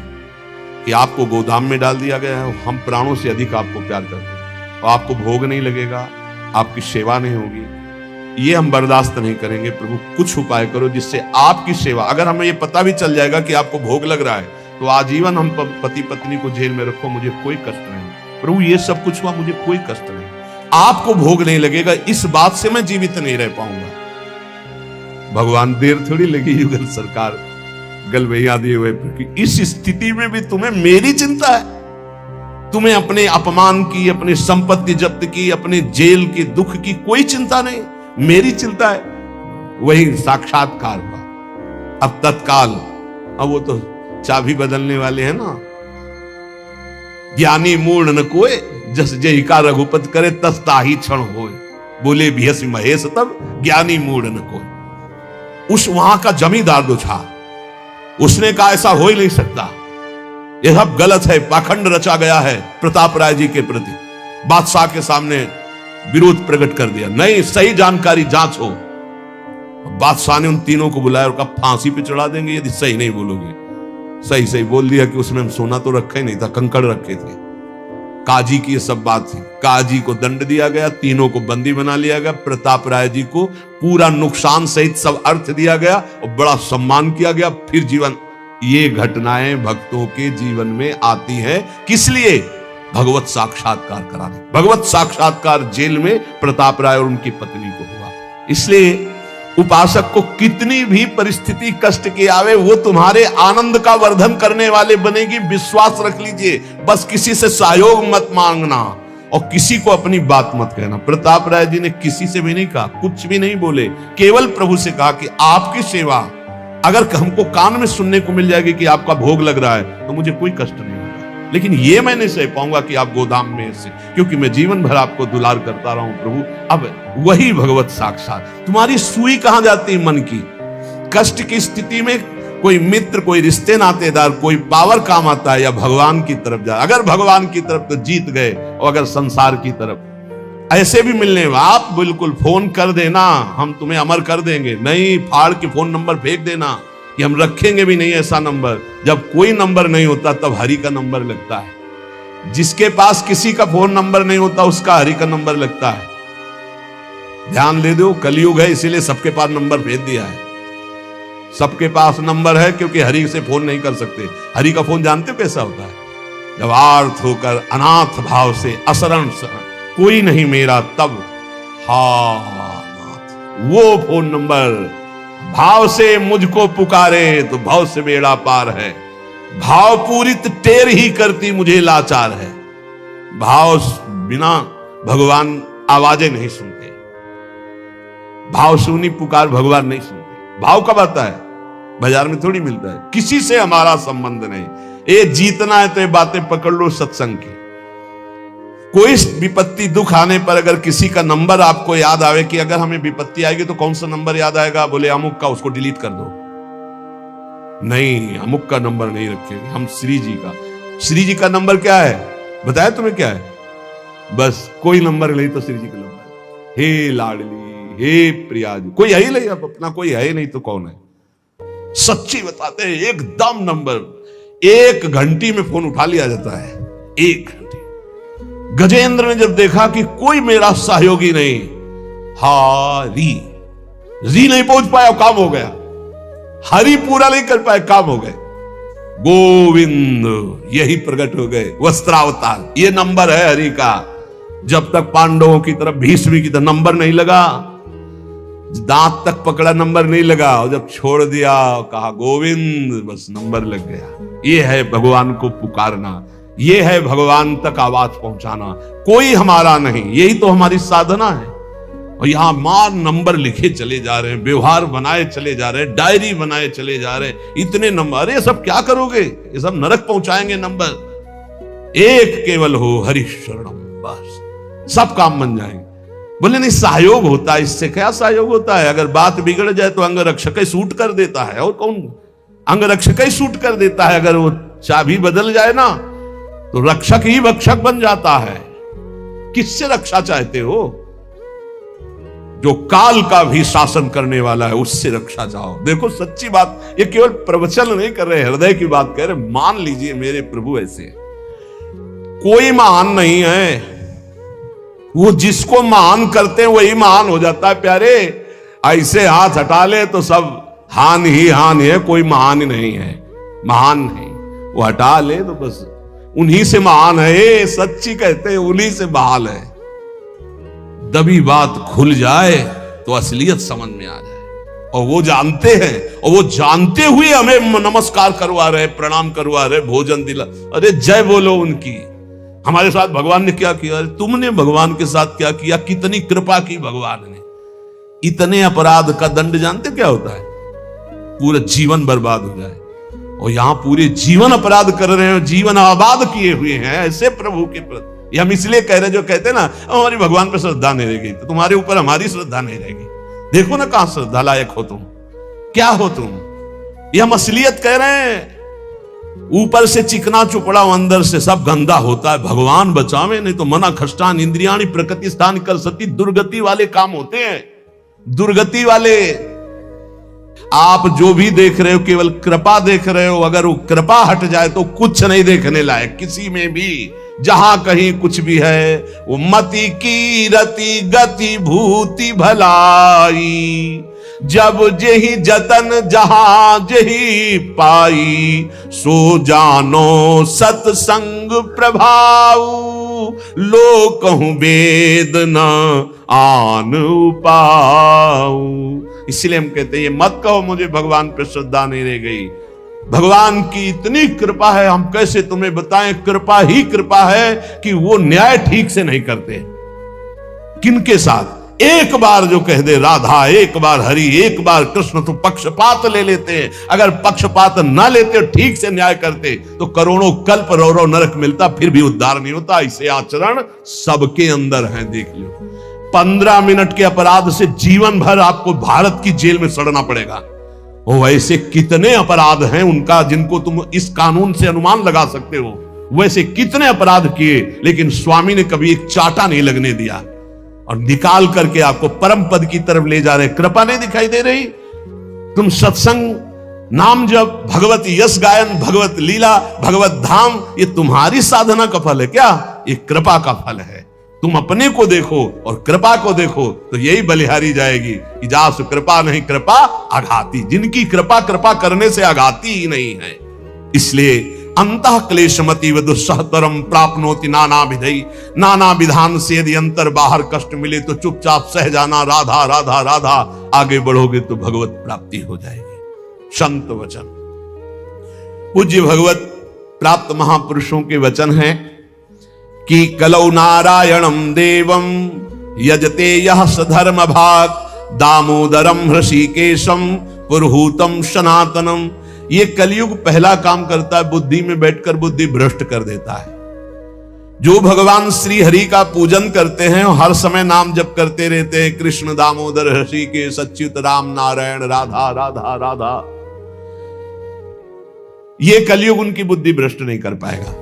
कि आपको गोदाम में डाल दिया गया है। हम प्राणों से अधिक आपको प्यार करते हैं और आपको भोग नहीं लगेगा, आपकी सेवा नहीं होगी, ये हम बर्दाश्त नहीं करेंगे। प्रभु कुछ उपाय करो जिससे आपकी सेवा, अगर हमें ये पता भी चल जाएगा कि आपको भोग लग रहा है तो आजीवन हम पति पत्नी को जेल में रखो, मुझे कोई कष्ट नहीं। प्रभु ये सब कुछ हुआ, मुझे कोई कष्ट नहीं, आपको भोग नहीं लगेगा, इस बात से मैं जीवित नहीं रह पाऊंगा। भगवान देर थोड़ी लगी युगल सरकार गलबैया दिए हुए, इस स्थिति में भी तुम्हें मेरी चिंता है। तुम्हें अपने अपमान की, अपनी संपत्ति जब्त की, अपने जेल की, दुख की कोई चिंता नहीं, मेरी चिंता है। वही साक्षात्कार हुआ। अब तत्काल, अब वो तो चाबी बदलने वाले हैं ना। ज्ञानी मूढ़ न कोय, जस जय का रघुपत करे तस ताही क्षण होए। बोले भियस महेश तब, ज्ञानी मूढ़ न कोय। उस वहां का जमींदार जो था, उसने कहा ऐसा हो ही नहीं सकता, यह सब गलत है, पाखंड रचा गया है प्रताप राय जी के प्रति। बादशाह के सामने विरोध प्रकट कर दिया, नहीं सही जानकारी जांच हो। बादशाह ने उन तीनों को बुलाया और कहा फांसी पे चढ़ा देंगे यदि सही नहीं बोलोगे। सही सही बोल दिया कि उसमें हम सोना तो रखा ही नहीं था, कंकड़ रखे थे। काजी की ये सब बात थी। काजी को दंड दिया गया, तीनों को बंदी बना लिया गया। प्रताप राय जी को पूरा नुकसान सहित सब अर्थ दिया गया और बड़ा सम्मान किया गया। फिर जीवन, ये घटनाएं भक्तों के जीवन में आती है किस लिए? भगवत साक्षात्कार कराने। भगवत साक्षात्कार जेल में प्रताप राय और उनकी पत्नी को हुआ। इसलिए उपासक को कितनी भी परिस्थिति कष्ट की आवे, वो तुम्हारे आनंद का वर्धन करने वाले बनेगी, विश्वास रख लीजिए। बस किसी से सहयोग मत मांगना और किसी को अपनी बात मत कहना। प्रताप राय जी ने किसी से भी नहीं कहा, कुछ भी नहीं बोले, केवल प्रभु से कहा कि आपकी सेवा अगर हमको कान में सुनने को मिल जाएगी कि आपका भोग लग रहा है तो मुझे कोई कष्ट नहीं होगा, लेकिन ये मैं नहीं सह पाऊंगा कि आप गोदाम में से, क्योंकि मैं जीवन भर आपको दुलार करता रहा हूं प्रभु। अब वही भगवत साक्षात। तुम्हारी सुई कहां जाती है? मन की। कष्ट की स्थिति में कोई मित्र, कोई रिश्ते नातेदार, कोई पावर काम आता है या भगवान की तरफ जा? अगर भगवान की तरफ तो जीत गए, और अगर संसार की तरफ ऐसे भी मिलने, आप बिल्कुल फोन कर देना, हम तुम्हें अमर कर देंगे। नहीं, फाड़ के फोन नंबर फेंक देना कि हम रखेंगे भी नहीं ऐसा नंबर। जब कोई नंबर नहीं होता तब हरि का नंबर लगता है। जिसके पास किसी का फोन नंबर नहीं होता उसका हरि का नंबर लगता है। ध्यान दे दो, कलयुग है इसीलिए सबके पास नंबर भेज दिया है। सबके पास नंबर है क्योंकि हरि से फोन नहीं कर सकते। हरि का फोन जानते हो कैसा होता है? जब आर्थ होकर अनाथ भाव से असरण कोई नहीं मेरा, तब हा नाथ, वो फोन नंबर। भाव से मुझको पुकारे तो भाव से बेड़ा पार है। भाव पूरित टेर ही करती मुझे लाचार है। भाव बिना भगवान आवाजें नहीं सुनते। भाव सुनी पुकार भगवान नहीं सुनते। भाव कब आता है? बाजार में थोड़ी मिलता है। किसी से हमारा संबंध नहीं। ये जीतना है तो ये बातें पकड़ लो सत्संग की। कोई विपत्ति दुख आने पर अगर किसी का नंबर आपको याद आवे कि अगर हमें विपत्ति आएगी तो कौन सा नंबर याद आएगा? बोले अमुक का, उसको डिलीट कर दो। नहीं, अमुक का नंबर नहीं रखेंगे हम, श्री जी का। श्री जी का नंबर क्या है बताया तुम्हें? क्या है? बस कोई नंबर नहीं तो श्री जी का नंबर। हे लाडली, हे प्रिया जी, कोई है ही नहीं। अब अपना कोई है ही नहीं तो कौन है? सच्ची बताते हैं, एकदम नंबर। 1 घंटी में फोन उठा लिया जाता है। 1 घंटी। गजेंद्र ने जब देखा कि कोई मेरा सहयोगी नहीं, हरि जी नहीं पहुंच पाया, काम हो गया। हरि पूरा नहीं कर पाए, काम हो गए। गोविंद यही प्रकट हो गए, वस्त्रावतार। ये नंबर है हरि का। जब तक पांडवों की तरफ, भीष्म की तरफ नंबर नहीं लगा, दांत तक पकड़ा, नंबर नहीं लगा, और जब छोड़ दिया कहा गोविंद, बस नंबर लग गया। ये है भगवान को पुकारना, ये है भगवान तक आवाज पहुंचाना। कोई हमारा नहीं, यही तो हमारी साधना है। और यहां मार नंबर लिखे चले जा रहे हैं, व्यवहार बनाए चले जा रहे हैं, डायरी बनाए चले जा रहे हैं। इतने नंबर, अरे सब क्या करोगे? ये सब नरक पहुंचाएंगे नंबर। एक केवल हो हरि शरणम, बस सब काम बन जाएंगे। बोले नहीं, सहयोग होता है। इससे क्या सहयोग होता है? अगर बात बिगड़ जाए तो अंग रक्षक ही सूट कर देता है। और कौन? अंग रक्षक ही सूट कर देता है। अगर वो चाबी बदल जाए ना तो रक्षक ही भक्षक बन जाता है। किससे रक्षा चाहते हो? जो काल का भी शासन करने वाला है उससे रक्षा चाहो। देखो सच्ची बात, ये केवल प्रवचन नहीं कर रहे, हृदय की बात कह रहे। मान लीजिए मेरे प्रभु ऐसे हैं। कोई महान नहीं है, वो जिसको महान करते हैं वही महान हो जाता है प्यारे। ऐसे हाथ हटा ले तो सब हान ही हान है, कोई महान ही नहीं है। महान नहीं, वो हटा ले तो बस उन्हीं से महान है। सच्ची कहते हैं, उन्हीं से बहाल है। दबी बात खुल जाए तो असलियत समझ में आ जाए। और वो जानते हैं, और वो जानते हुए हमें नमस्कार करवा रहे, प्रणाम करवा रहे, भोजन दिला। अरे जय बोलो उनकी। हमारे साथ भगवान ने क्या किया? तुमने भगवान के साथ क्या किया? कितनी कृपा की भगवान ने। इतने अपराध का दंड जानते क्या होता है? पूरा जीवन बर्बाद हो जाए। और यहां पूरे जीवन अपराध कर रहे हैं, जीवन आबाद किए हुए हैं ऐसे प्रभु के प्रति। ये हम इसलिए कह रहे, जो कहते हैं ना हमारी भगवान पर श्रद्धा नहीं रह गई, तो तुम्हारे ऊपर हमारी श्रद्धा नहीं रहेगी। देखो ना कहां श्रद्धा लायक हो तुम, क्या हो तुम। ये हम असलियत कह रहे हैं। ऊपर से चिकना चुपड़ा, अंदर से सब गंदा होता है। भगवान बचावे, नहीं तो मना खष्टान इंद्रियाणी प्रकृति स्थान कर सती। दुर्गति वाले काम होते हैं, दुर्गति वाले। आप जो भी देख रहे हो केवल कृपा देख रहे हो। अगर वो कृपा हट जाए तो कुछ नहीं देखने लायक किसी में भी। जहां कहीं कुछ भी है वो मति की रति गति भूति भलाई। जब जेहि जतन जहां जेहि पाई, सो जानो सत्संग प्रभाव। लो कहूं वेद न आन उपाऊ। इसलिए हम कहते हैं ये मत कहो मुझे भगवान पे श्रद्धा नहीं रह गई। भगवान की इतनी कृपा है, हम कैसे तुम्हें बताएं। कृपा ही कृपा है कि वो न्याय ठीक से नहीं करते। किनके साथ? एक बार जो कह दे राधा, एक बार हरि, एक बार कृष्ण, तो पक्षपात ले लेते हैं। अगर पक्षपात ना लेते, ठीक से न्याय करते, तो करोड़ों कल्प रौरव नरक मिलता, फिर भी उद्धार नहीं होता। इसे आचरण सबके अंदर है, देख लो। 15 मिनट के अपराध से जीवन भर आपको भारत की जेल में सड़ना पड़ेगा। और वैसे कितने अपराध हैं उनका, जिनको तुम इस कानून से अनुमान लगा सकते हो। वैसे कितने अपराध किए, लेकिन स्वामी ने कभी एक चाटा नहीं लगने दिया, और निकाल करके आपको परम पद की तरफ ले जा रहे। कृपा नहीं दिखाई दे रही? तुम सत्संग, नाम जप, भगवत यश गायन, भगवत लीला, भगवत धाम, ये तुम्हारी साधना का फल है क्या? ये कृपा का फल है। तुम अपने को देखो और कृपा को देखो, तो यही बलिहारी जाएगी कि जासु कृपा नहीं कृपा आघाती। जिनकी कृपा कृपा करने से आघाती ही नहीं है। इसलिए अंतः क्लेशमति व दुस्सहतरम प्राप्नोति नाना विधि। नाना विधान से यदि अंतर बाहर कष्ट मिले तो चुपचाप सह जाना, राधा राधा राधा। आगे बढ़ोगे तो भगवत प्राप्ति हो जाएगी। संत वचन, पूज्य भगवत प्राप्त महापुरुषों के वचन हैं कि कलौ नारायणं देवं यजते यह सधर्म भाग, दामोदरम हृषिकेशम पुरहूतम सनातनम। ये कलयुग पहला काम करता है, बुद्धि में बैठकर बुद्धि भ्रष्ट कर देता है। जो भगवान श्री हरि का पूजन करते हैं, हर समय नाम जप करते रहते हैं, कृष्ण दामोदर हृषिकेश अच्युत राम नारायण राधा राधा राधा। ये कलयुग उनकी बुद्धि भ्रष्ट नहीं कर पाएगा।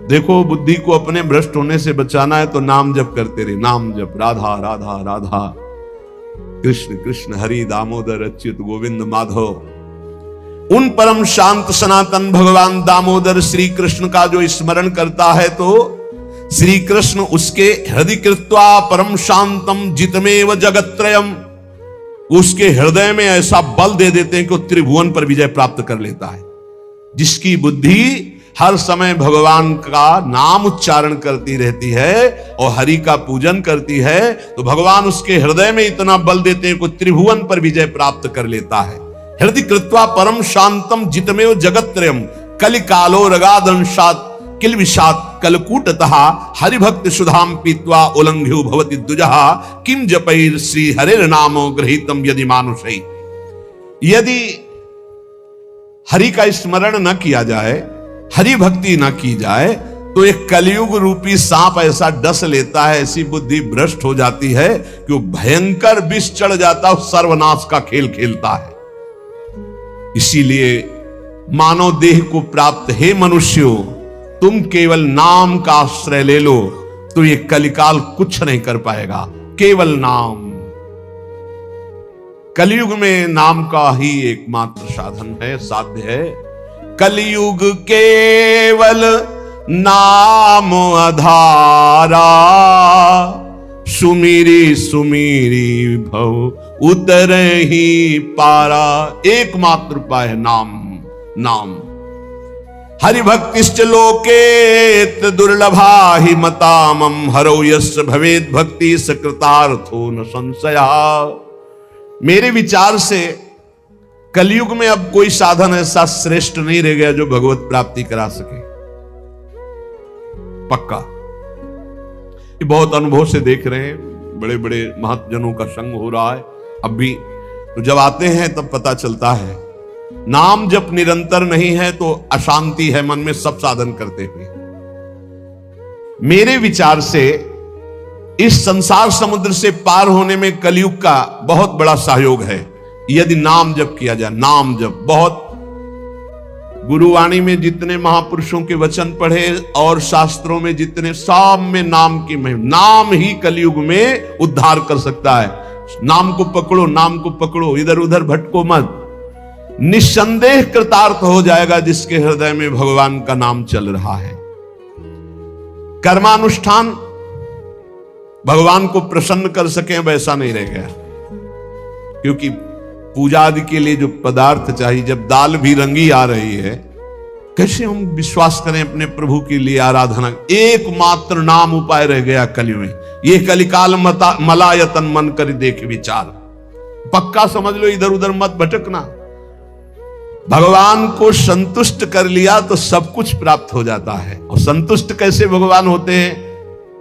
देखो, बुद्धि को अपने भ्रष्ट होने से बचाना है तो नाम जप करते रहे। नाम जप, राधा राधा राधा, कृष्ण कृष्ण हरि दामोदर अच्युत गोविंद माधव। उन परम शांत सनातन भगवान दामोदर श्री कृष्ण का जो स्मरण करता है, तो श्री कृष्ण उसके हृदय कृत्वा परम शांतम जितमेव जगत्त्रयम, उसके हृदय में ऐसा बल दे देते हैं कि वो त्रिभुवन पर विजय प्राप्त कर लेता है। जिसकी बुद्धि हर समय भगवान का नाम उच्चारण करती रहती है और हरि का पूजन करती है, तो भगवान उसके हृदय में इतना बल देते हैं कि त्रिभुवन पर विजय प्राप्त कर लेता है। हृदय कृत्वा परम शांतम जितमेव जगत्त्रयम कलिकालो रगादंशात किलविषात कलकूटतः हरिभक्त सुधाम पीत्वा उल्लंघ्यो भवति द्विजः किम जपैर श्री हरेर नामो गृहीतम यदि मानुषै। यदि हरि का स्मरण न किया जाए, हरि भक्ति न की जाए, तो एक कलयुग रूपी सांप ऐसा डस लेता है, ऐसी बुद्धि भ्रष्ट हो जाती है कि वो भयंकर विष चढ़ जाता है, सर्वनाश का खेल खेलता है। इसीलिए मानव देह को प्राप्त हे मनुष्यों, तुम केवल नाम का आश्रय ले लो तो ये कलिकाल कुछ नहीं कर पाएगा। केवल नाम, कलयुग में नाम का ही एकमात्र साधन है, साध्य है। कलयुग केवल नाम आधारा, सुमिरी सुमिरी भव उतरे ही पारा। एकमात्र उपाय है नाम, नाम। हरिभक्तिश्च लोकेत दुर्लभा हि मतामम, हरौ यस्य भवेद भक्ति सकृतार्थो न संशया। मेरे विचार से कलयुग में अब कोई साधन ऐसा श्रेष्ठ नहीं रह गया जो भगवत प्राप्ति करा सके, पक्का। ये बहुत अनुभव से देख रहे हैं, बड़े बड़े महत्जनों का संग हो रहा है अब भी। तो जब आते हैं तब पता चलता है नाम जब निरंतर नहीं है तो अशांति है मन में सब साधन करते हुए। मेरे विचार से इस संसार समुद्र से पार होने में कलयुग का बहुत बड़ा सहयोग है यदि नाम जप किया जाए। नाम जप बहुत, गुरुवाणी में जितने महापुरुषों के वचन पढ़े और शास्त्रों में जितने, सब में नाम की महिमा। नाम ही कलयुग में उद्धार कर सकता है। नाम को पकड़ो, नाम को पकड़ो, इधर उधर भटको मत। निस्संदेह कृतार्थ हो जाएगा जिसके हृदय में भगवान का नाम चल रहा है। कर्मानुष्ठान भगवान को प्रसन्न कर सके वैसा नहीं रह गया, क्योंकि पूजा आदि के लिए जो पदार्थ चाहिए, जब दाल भी रंगी आ रही है, कैसे हम विश्वास करें अपने प्रभु के लिए आराधना। एकमात्र नाम उपाय रह गया कलयुग में। ये कलिकाल मलायतन मन कर देख विचार, पक्का समझ लो, इधर उधर मत भटकना। भगवान को संतुष्ट कर लिया तो सब कुछ प्राप्त हो जाता है। और संतुष्ट कैसे भगवान होते हैं?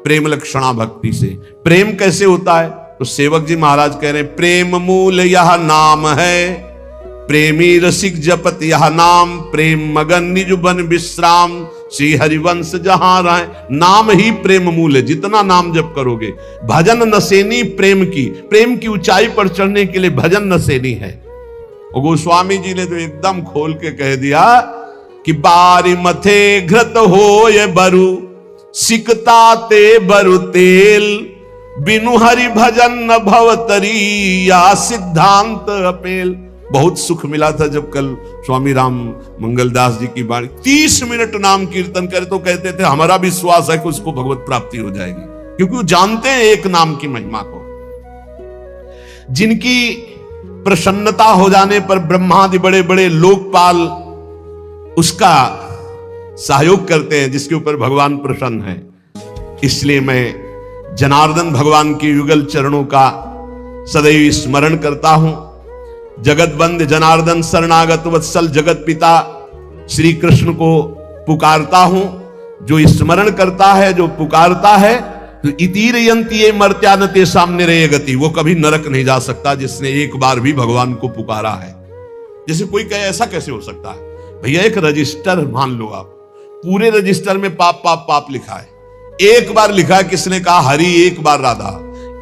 प्रेम लक्षणा भक्ति से। प्रेम कैसे होता है? तो सेवक जी महाराज कह रहे हैं, प्रेम मूल यह नाम है, प्रेमी रसिक जपत यह नाम, प्रेम मगन निज बन विश्राम, श्री हरिवंश जहां राय। नाम ही प्रेम मूल है। जितना नाम जप करोगे, भजन नसेनी प्रेम की ऊंचाई पर चढ़ने के लिए भजन नसेनी है। और गोस्वामी जी ने तो एकदम खोल के कह दिया कि बारी मथे घृत हो ये बरु, सिकता ते बरु तेल, बिनु हरि भजन न भवतरी, या सिद्धांत अपेल। बहुत सुख मिला था जब कल स्वामी राम मंगलदास जी की वाणी 30 मिनट नाम कीर्तन करे तो कहते थे हमारा विश्वास है कि उसको भगवत प्राप्ति हो जाएगी, क्योंकि वो जानते हैं एक नाम की महिमा को। जिनकी प्रसन्नता हो जाने पर ब्रह्मादि बड़े बड़े लोकपाल उसका सहयोग करते हैं, जिसके ऊपर भगवान प्रसन्न है। इसलिए मैं जनार्दन भगवान के युगल चरणों का सदैव स्मरण करता हूं। जगत बंद जनार्दन शरणागत वत्सल जगत पिता श्री कृष्ण को पुकारता हूं। जो स्मरण करता है, जो पुकारता है, तो इतीर यंती मर्त्यानते सामने रहे गति, वो कभी नरक नहीं जा सकता जिसने एक बार भी भगवान को पुकारा है। जैसे कोई कहे ऐसा कैसे हो सकता है? भैया एक रजिस्टर मान लो आप, पूरे रजिस्टर में पाप पाप पाप लिखा है। एक बार लिखा है, किसने कहा हरि एक बार राधा,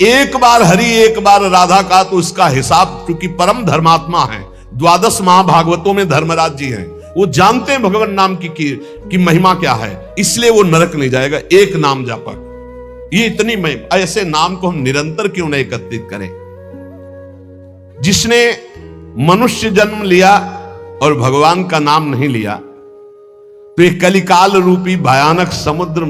एक बार हरि एक बार राधा का, तो उसका हिसाब, क्योंकि परम धर्मात्मा है, 12 महाभागवतों में धर्मराज जी हैं, वो जानते हैं भगवान नाम की महिमा क्या है, इसलिए वो नरक नहीं जाएगा। एक नाम जापक, ये इतनी महिमा। ऐसे नाम को हम निरंतर क्यों नहीं एकत्रित करें? जिसने मनुष्य जन्म लिया और भगवान का नाम नहीं लिया, तो एक कलिकाल रूपी भयानक समुद्र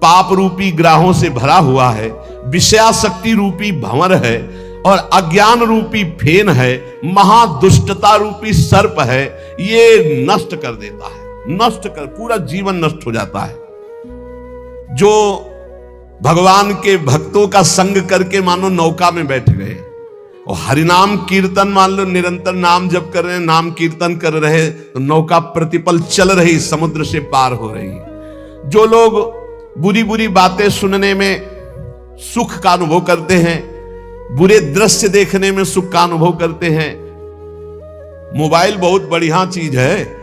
पाप रूपी ग्राहों से भरा हुआ है, विषयाशक्ति रूपी भंवर है, और अज्ञान रूपी फेन है, महादुष्टता रूपी सर्प है। ये नष्ट कर देता है, नष्ट कर, पूरा जीवन नष्ट हो जाता है। जो भगवान के भक्तों का संग करके मानो नौका में बैठ गए और हरिनाम कीर्तन, मान लो निरंतर नाम जप कर रहे हैं, नाम कीर्तन कर रहे, तो नौका प्रतिपल चल रही, समुद्र से पार हो रही। जो लोग बुरी बुरी बातें सुनने में सुख का अनुभव करते हैं, बुरे दृश्य देखने में सुख का अनुभव करते हैं। मोबाइल बहुत बढ़िया चीज है।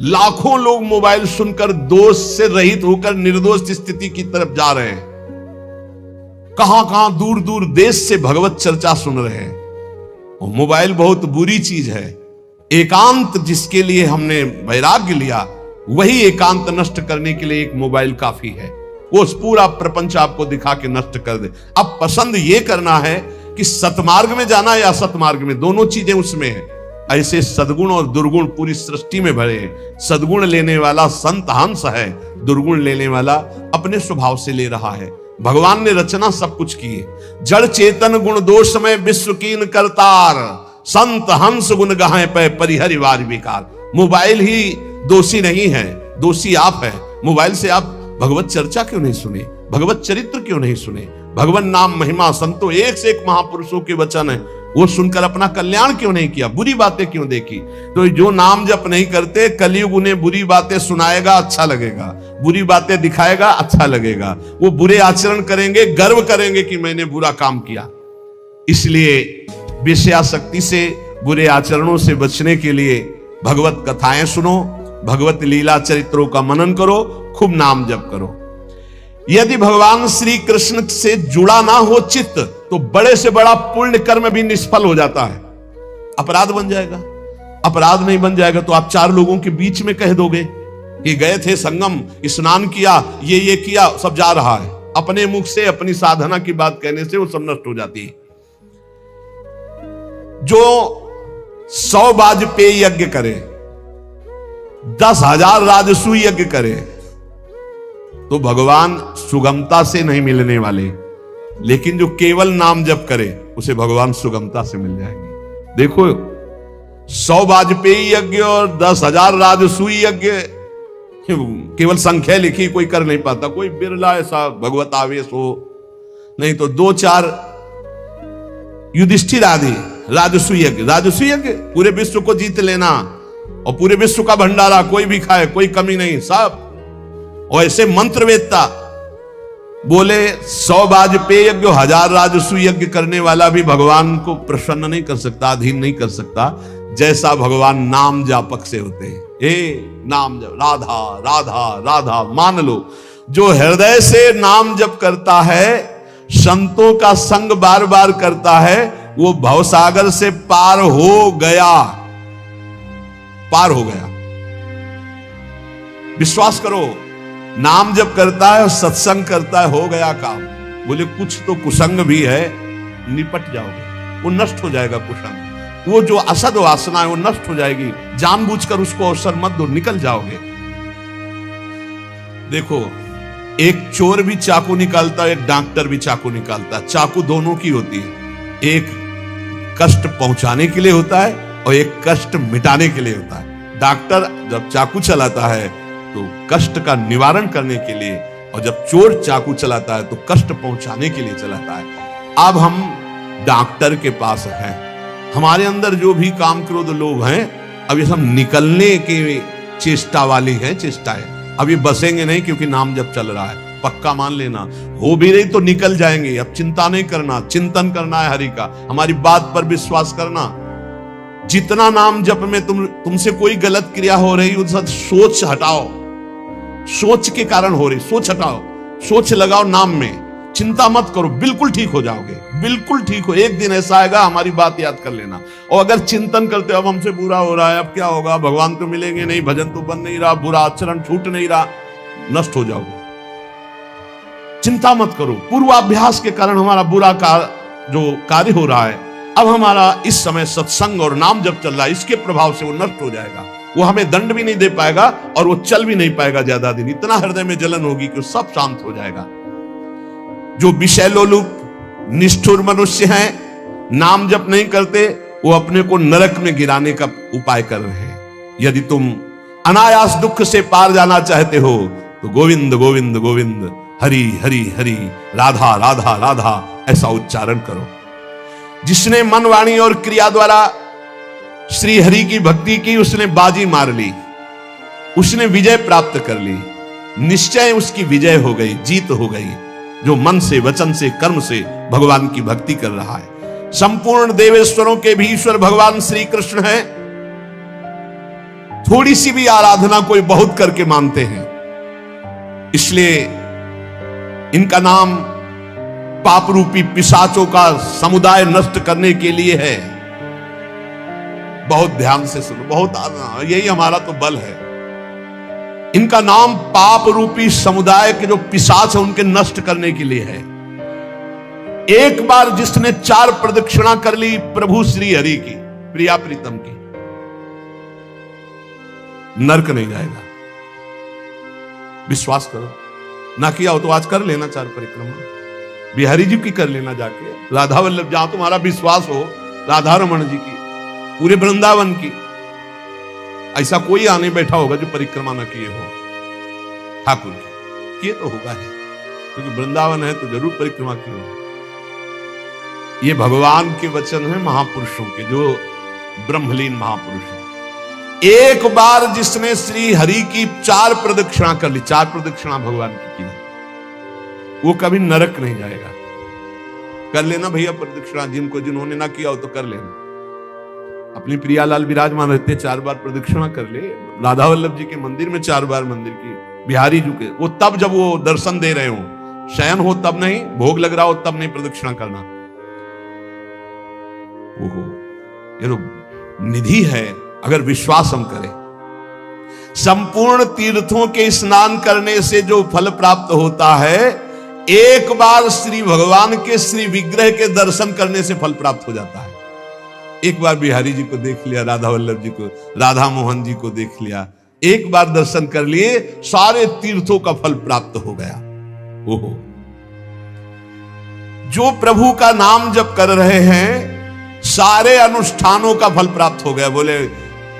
लाखों लोग मोबाइल सुनकर दोष से रहित होकर निर्दोष स्थिति की तरफ जा रहे हैं। कहां कहां दूर दूर देश से भगवत चर्चा सुन रहे हैं। और मोबाइल बहुत बुरी चीज है। एकांत जिसके लिए हमने वैराग्य लिया, वही एकांत नष्ट करने के लिए एक मोबाइल काफी है। वो पूरा प्रपंच आपको दिखा के नष्ट कर दे। अब पसंद ये करना है कि सतमार्ग में जाना या असतमार्ग में, दोनों चीजें उसमें है। ऐसे सद्गुण और दुर्गुण पूरी सृष्टि में भरे हैं। सद्गुण लेने वाला संत हंस है, दुर्गुण लेने वाला अपने स्वभाव से ले रहा है। भगवान ने रचना सब कुछ की है। जड़ चेतन गुण दोष में विश्व कीन करतार, संत हंस गुण गाहे पे परिहरिवार विकार। मोबाइल ही दोषी नहीं है, दोषी आप है। मोबाइल से आप भगवत चर्चा क्यों नहीं सुने, भगवत चरित्र क्यों नहीं सुने, भगवान नाम महिमा संतों एक से एक महापुरुषों के वचन है, वो सुनकर अपना कल्याण क्यों नहीं किया, बुरी बातें क्यों देखी। तो जो नाम जप नहीं करते, कलयुग उन्हें बुरी बातें सुनाएगा, अच्छा लगेगा, बुरी बातें दिखाएगा, अच्छा लगेगा। वो बुरे आचरण करेंगे, गर्व करेंगे कि मैंने बुरा काम किया। इसलिए विषयासक्ति से, बुरे आचरणों से बचने के लिए भगवत कथाएं सुनो, भगवत लीला चरित्रों का मनन करो, खूब नाम जप करो। यदि भगवान श्री कृष्ण से जुड़ा ना हो चित्त, तो बड़े से बड़ा पुण्य कर्म भी निष्फल हो जाता है, अपराध बन जाएगा। अपराध नहीं बन जाएगा तो आप चार लोगों के बीच में कह दोगे कि गए थे संगम, स्नान किया, ये किया, सब जा रहा है। अपने मुख से अपनी साधना की बात कहने से वो सब नष्ट हो जाती है। जो 100 वाजपेयी यज्ञ करे, 10,000 राजसू यज्ञ करे, तो भगवान सुगमता से नहीं मिलने वाले, लेकिन जो केवल नाम जप करे उसे भगवान सुगमता से मिल जाएंगे। देखो 100 वाजपेयी यज्ञ और 10,000 राजसू यज्ञ, केवल संख्या लिखी, कोई कर नहीं पाता, कोई बिरला ऐसा भगवत आवेश हो, नहीं तो 2-4 युधिष्ठिर आदि राजसू यज्ञ पूरे विश्व को जीत लेना, और पूरे विश्व का भंडारा कोई भी खाए, कोई कमी नहीं, सब। और ऐसे मंत्रवेत्ता बोले 100 वाजपेयी यज्ञ, 1000 राजसू यज्ञ करने वाला भी भगवान को प्रसन्न नहीं कर सकता, अधीन नहीं कर सकता, जैसा भगवान नाम जापक से होते हैं। नाम जप, राधा राधा राधा, मान लो जो हृदय से नाम जप करता है, संतों का संग बार बार करता है, वो भवसागर से पार हो गया। विश्वास करो, नाम जप करता है और सत्संग करता है, हो गया काम। बोले कुछ तो कुसंग भी है, निपट जाओगे, वो नष्ट हो जाएगा कुसंग, वो जो असद वासना है वो नष्ट हो जाएगी। जानबूझकर उसको अवसर मत दो, निकल जाओगे। देखो, एक चोर भी चाकू निकालता है, एक डॉक्टर भी चाकू निकालता है, चाकू दोनों की होती है, एक कष्ट पहुंचाने के लिए होता है और एक कष्ट मिटाने के लिए होता है। डॉक्टर जब चाकू चलाता है तो कष्ट का निवारण करने के लिए, और जब चोर चाकू चलाता है तो कष्ट पहुंचाने के लिए चलाता है। अब हम डॉक्टर के पास हैं, हमारे अंदर जो भी काम क्रोध लोभ हैं, अब ये सब निकलने की चेष्टा वाली है, चेष्टाएं। अब ये बसेंगे नहीं, क्योंकि नाम जब चल रहा है, पक्का मान लेना। हो भी रही तो निकल जाएंगे। अब चिंता नहीं करना, चिंतन करना है हरि का, हमारी बात पर विश्वास करना। जितना नाम जप में तुमसे कोई गलत क्रिया हो रही, उसका सोच हटाओ, सोच के कारण हो रही, सोच हटाओ, सोच लगाओ नाम में, चिंता मत करो, बिल्कुल ठीक हो जाओगे, बिल्कुल ठीक हो। एक दिन ऐसा आएगा, हमारी बात याद कर लेना। और अगर चिंतन करते हो अब हमसे बुरा हो रहा है, अब क्या होगा, भगवान तो मिलेंगे नहीं, भजन तो बन नहीं रहा, बुरा आचरण छूट नहीं रहा, नष्ट हो जाओगे। चिंता मत करो, पूर्वाभ्यास के कारण हमारा बुरा जो कार्य हो रहा है, अब हमारा इस समय सत्संग और नाम जब चल रहा है, इसके प्रभाव से वो नष्ट हो जाएगा। वो हमें दंड भी नहीं दे पाएगा और वो चल भी नहीं पाएगा ज्यादा दिन। इतना हृदय में जलन होगी कि सब शांत हो जाएगा। जो विषय लोलुप निष्ठुर मनुष्य हैं, नाम जप नहीं करते, वो अपने को नरक में गिराने का उपाय कर रहे हैं। यदि तुम अनायास दुख से पार जाना चाहते हो तो गोविंद गोविंद गोविंद, हरि हरि हरि, राधा राधा राधा, ऐसा उच्चारण करो। जिसने मन वाणी और क्रिया द्वारा श्री हरि की भक्ति की, उसने बाजी मार ली, उसने विजय प्राप्त कर ली। निश्चय उसकी विजय हो गई, जीत हो गई। जो मन से, वचन से, कर्म से भगवान की भक्ति कर रहा है। संपूर्ण देवेश्वरों के भी ईश्वर भगवान श्री कृष्ण है। थोड़ी सी भी आराधना कोई बहुत करके मानते हैं, इसलिए इनका नाम पाप रूपी पिशाचों का समुदाय नष्ट करने के लिए है। बहुत ध्यान से सुनो, बहुत यही हमारा तो बल है। इनका नाम पाप रूपी समुदाय के जो पिशाच है उनके नष्ट करने के लिए है। एक बार जिसने 4 प्रदक्षिणा कर ली प्रभु श्री हरि की, प्रिया प्रीतम की, नरक नहीं जाएगा। विश्वास करो, ना किया हो तो आज कर लेना 4 परिक्रमा, बिहारी जी की कर लेना जाके, राधा वल्लभ, जहां तुम्हारा विश्वास हो, राधा रमन जी की, पूरे वृंदावन की। ऐसा कोई आने बैठा होगा जो परिक्रमा न किए हो ठाकुर की, किए तो होगा है। क्योंकि वृंदावन है तो जरूर परिक्रमा की हो। ये भगवान के वचन हैं महापुरुषों के, जो ब्रह्मलीन महापुरुष हैं। एक बार जिसने श्री हरि की 4 प्रदक्षिणा कर ली, 4 प्रदक्षिणा भगवान की वो कभी नरक नहीं जाएगा। कर लेना भैया प्रदक्षिणा, जिन्होंने ना किया हो तो कर लेना। अपनी प्रियालाल विराजमान रहते 4 बार प्रदक्षिणा कर ले। राधा वल्लभ जी के मंदिर में 4 बार मंदिर की, बिहारी जी के, वो तब जब वो दर्शन दे रहे हो, शयन हो तब नहीं, भोग लग रहा हो तब नहीं प्रदक्षिणा करना। ओहो, ये तो निधि है अगर विश्वास हम करें। संपूर्ण तीर्थों के स्नान करने से जो फल प्राप्त होता है, एक बार श्री भगवान के श्री विग्रह के दर्शन करने से फल प्राप्त हो जाता है। एक बार बिहारी जी को देख लिया, राधा वल्लभ जी को, राधा मोहन जी को देख लिया, एक बार दर्शन कर लिए, सारे तीर्थों का फल प्राप्त हो गया। ओहो, जो प्रभु का नाम जप कर रहे हैं, सारे अनुष्ठानों का फल प्राप्त हो गया। बोले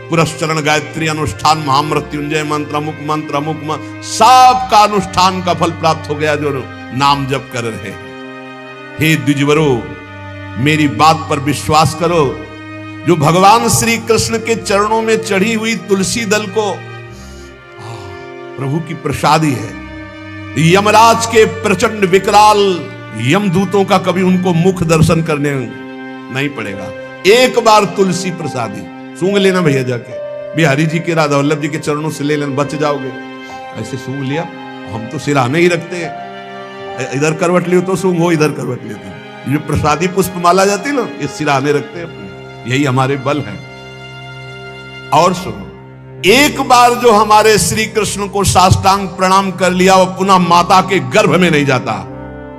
पुरस्चरण गायत्री अनुष्ठान, महामृत्युंजय मंत्र, अमुक मंत्र, अमुक मंत्र, सब का अनुष्ठान का फल प्राप्त हो गया जो नाम जप कर रहे हैं। हे द्विजवरो, मेरी बात पर विश्वास करो। जो भगवान श्री कृष्ण के चरणों में चढ़ी हुई तुलसी दल को प्रभु की प्रसादी है। यमराज के प्रचंड विकराल यमदूतों का कभी उनको मुख दर्शन करने नहीं पड़ेगा। एक बार तुलसी प्रसादी सूंघ लेना भैया, जाके बिहारी जी के, राधा वल्लभ जी के चरणों से ले लेना, बच जाओगे। ऐसे सूंघ लिया, हम तो सिराने ही रखते हैं, इधर करवट लियो तो सूंघो, इधर करवट लियो तो। ये प्रसादी पुष्प माला जाती ना, ये सिराने रखते हैं अपने, यही हमारे बल है। और सुनो, एक बार जो हमारे श्री कृष्ण को साष्टांग प्रणाम कर लिया, वो पुनः माता के गर्भ में नहीं जाता।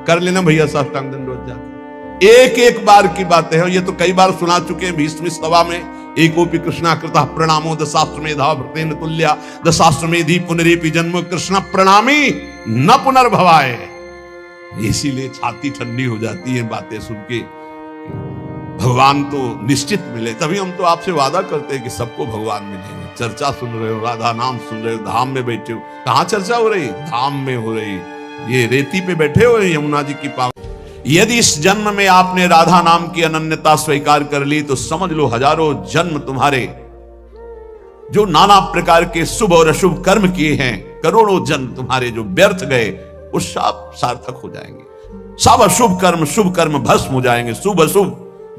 कर लेना भैया साष्टांग दंडवत जाके। एक एक बार की बातें हैं, ये तो कई बार सुना चुके हैं भीष्म सभा में। एकोपि कृष्णाकृतः प्रणामो दशाश्वमेधा भृतेन तुल्या, दशाश्वमेधी पुनरेपि जन्म कृष्ण प्रणामी न पुनर्भवाय। इसीलिए छाती ठंडी हो जाती है बातें सुन के। भगवान तो निश्चित मिले, तभी हम तो आपसे वादा करते हैं कि सबको भगवान मिलेंगे। चर्चा सुन रहे हो, राधा नाम सुन रहे हो, धाम में बैठे हो। कहां चर्चा हो रही? धाम में हो रही। ये रेती पे बैठे हो यमुना जी की पावन। यदि इस जन्म में आपने राधा नाम की अनन्यता स्वीकार कर ली, तो समझ लो हजारों जन्म तुम्हारे जो नाना प्रकार के शुभ और अशुभ कर्म किए हैं, करोड़ों जन्म तुम्हारे जो व्यर्थ गए, वो सब सार्थक हो जाएंगे। सब अशुभ कर्म शुभ कर्म भस्म हो जाएंगे। शुभ अशुभ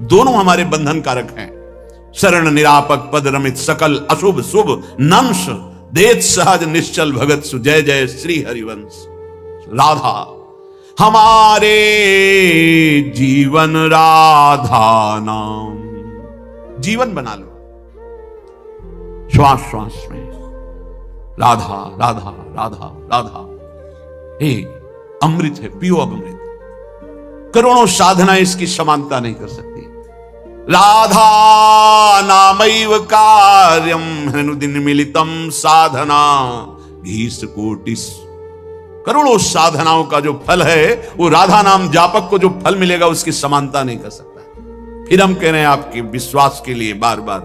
दोनों हमारे बंधन कारक हैं। शरण निरापक पद रमित सकल अशुभ शुभ नंश देत सहज निश्चल भगत सु। जय जय श्री हरिवंश। राधा हमारे जीवन राधा नाम, जीवन बना लो श्वास श्वास में। राधा राधा राधा राधा, हे अमृत है, पियो अमृत। करोड़ों साधना इसकी समानता नहीं कर सकती। राधा नामैव कार्यम हनुदिन मिलितम साधना घीस कोटिस। करोड़ों साधनाओं का जो फल है, वो राधा नाम जापक को जो फल मिलेगा उसकी समानता नहीं कर सकता। फिर हम कह रहे हैं आपके विश्वास के लिए बार बार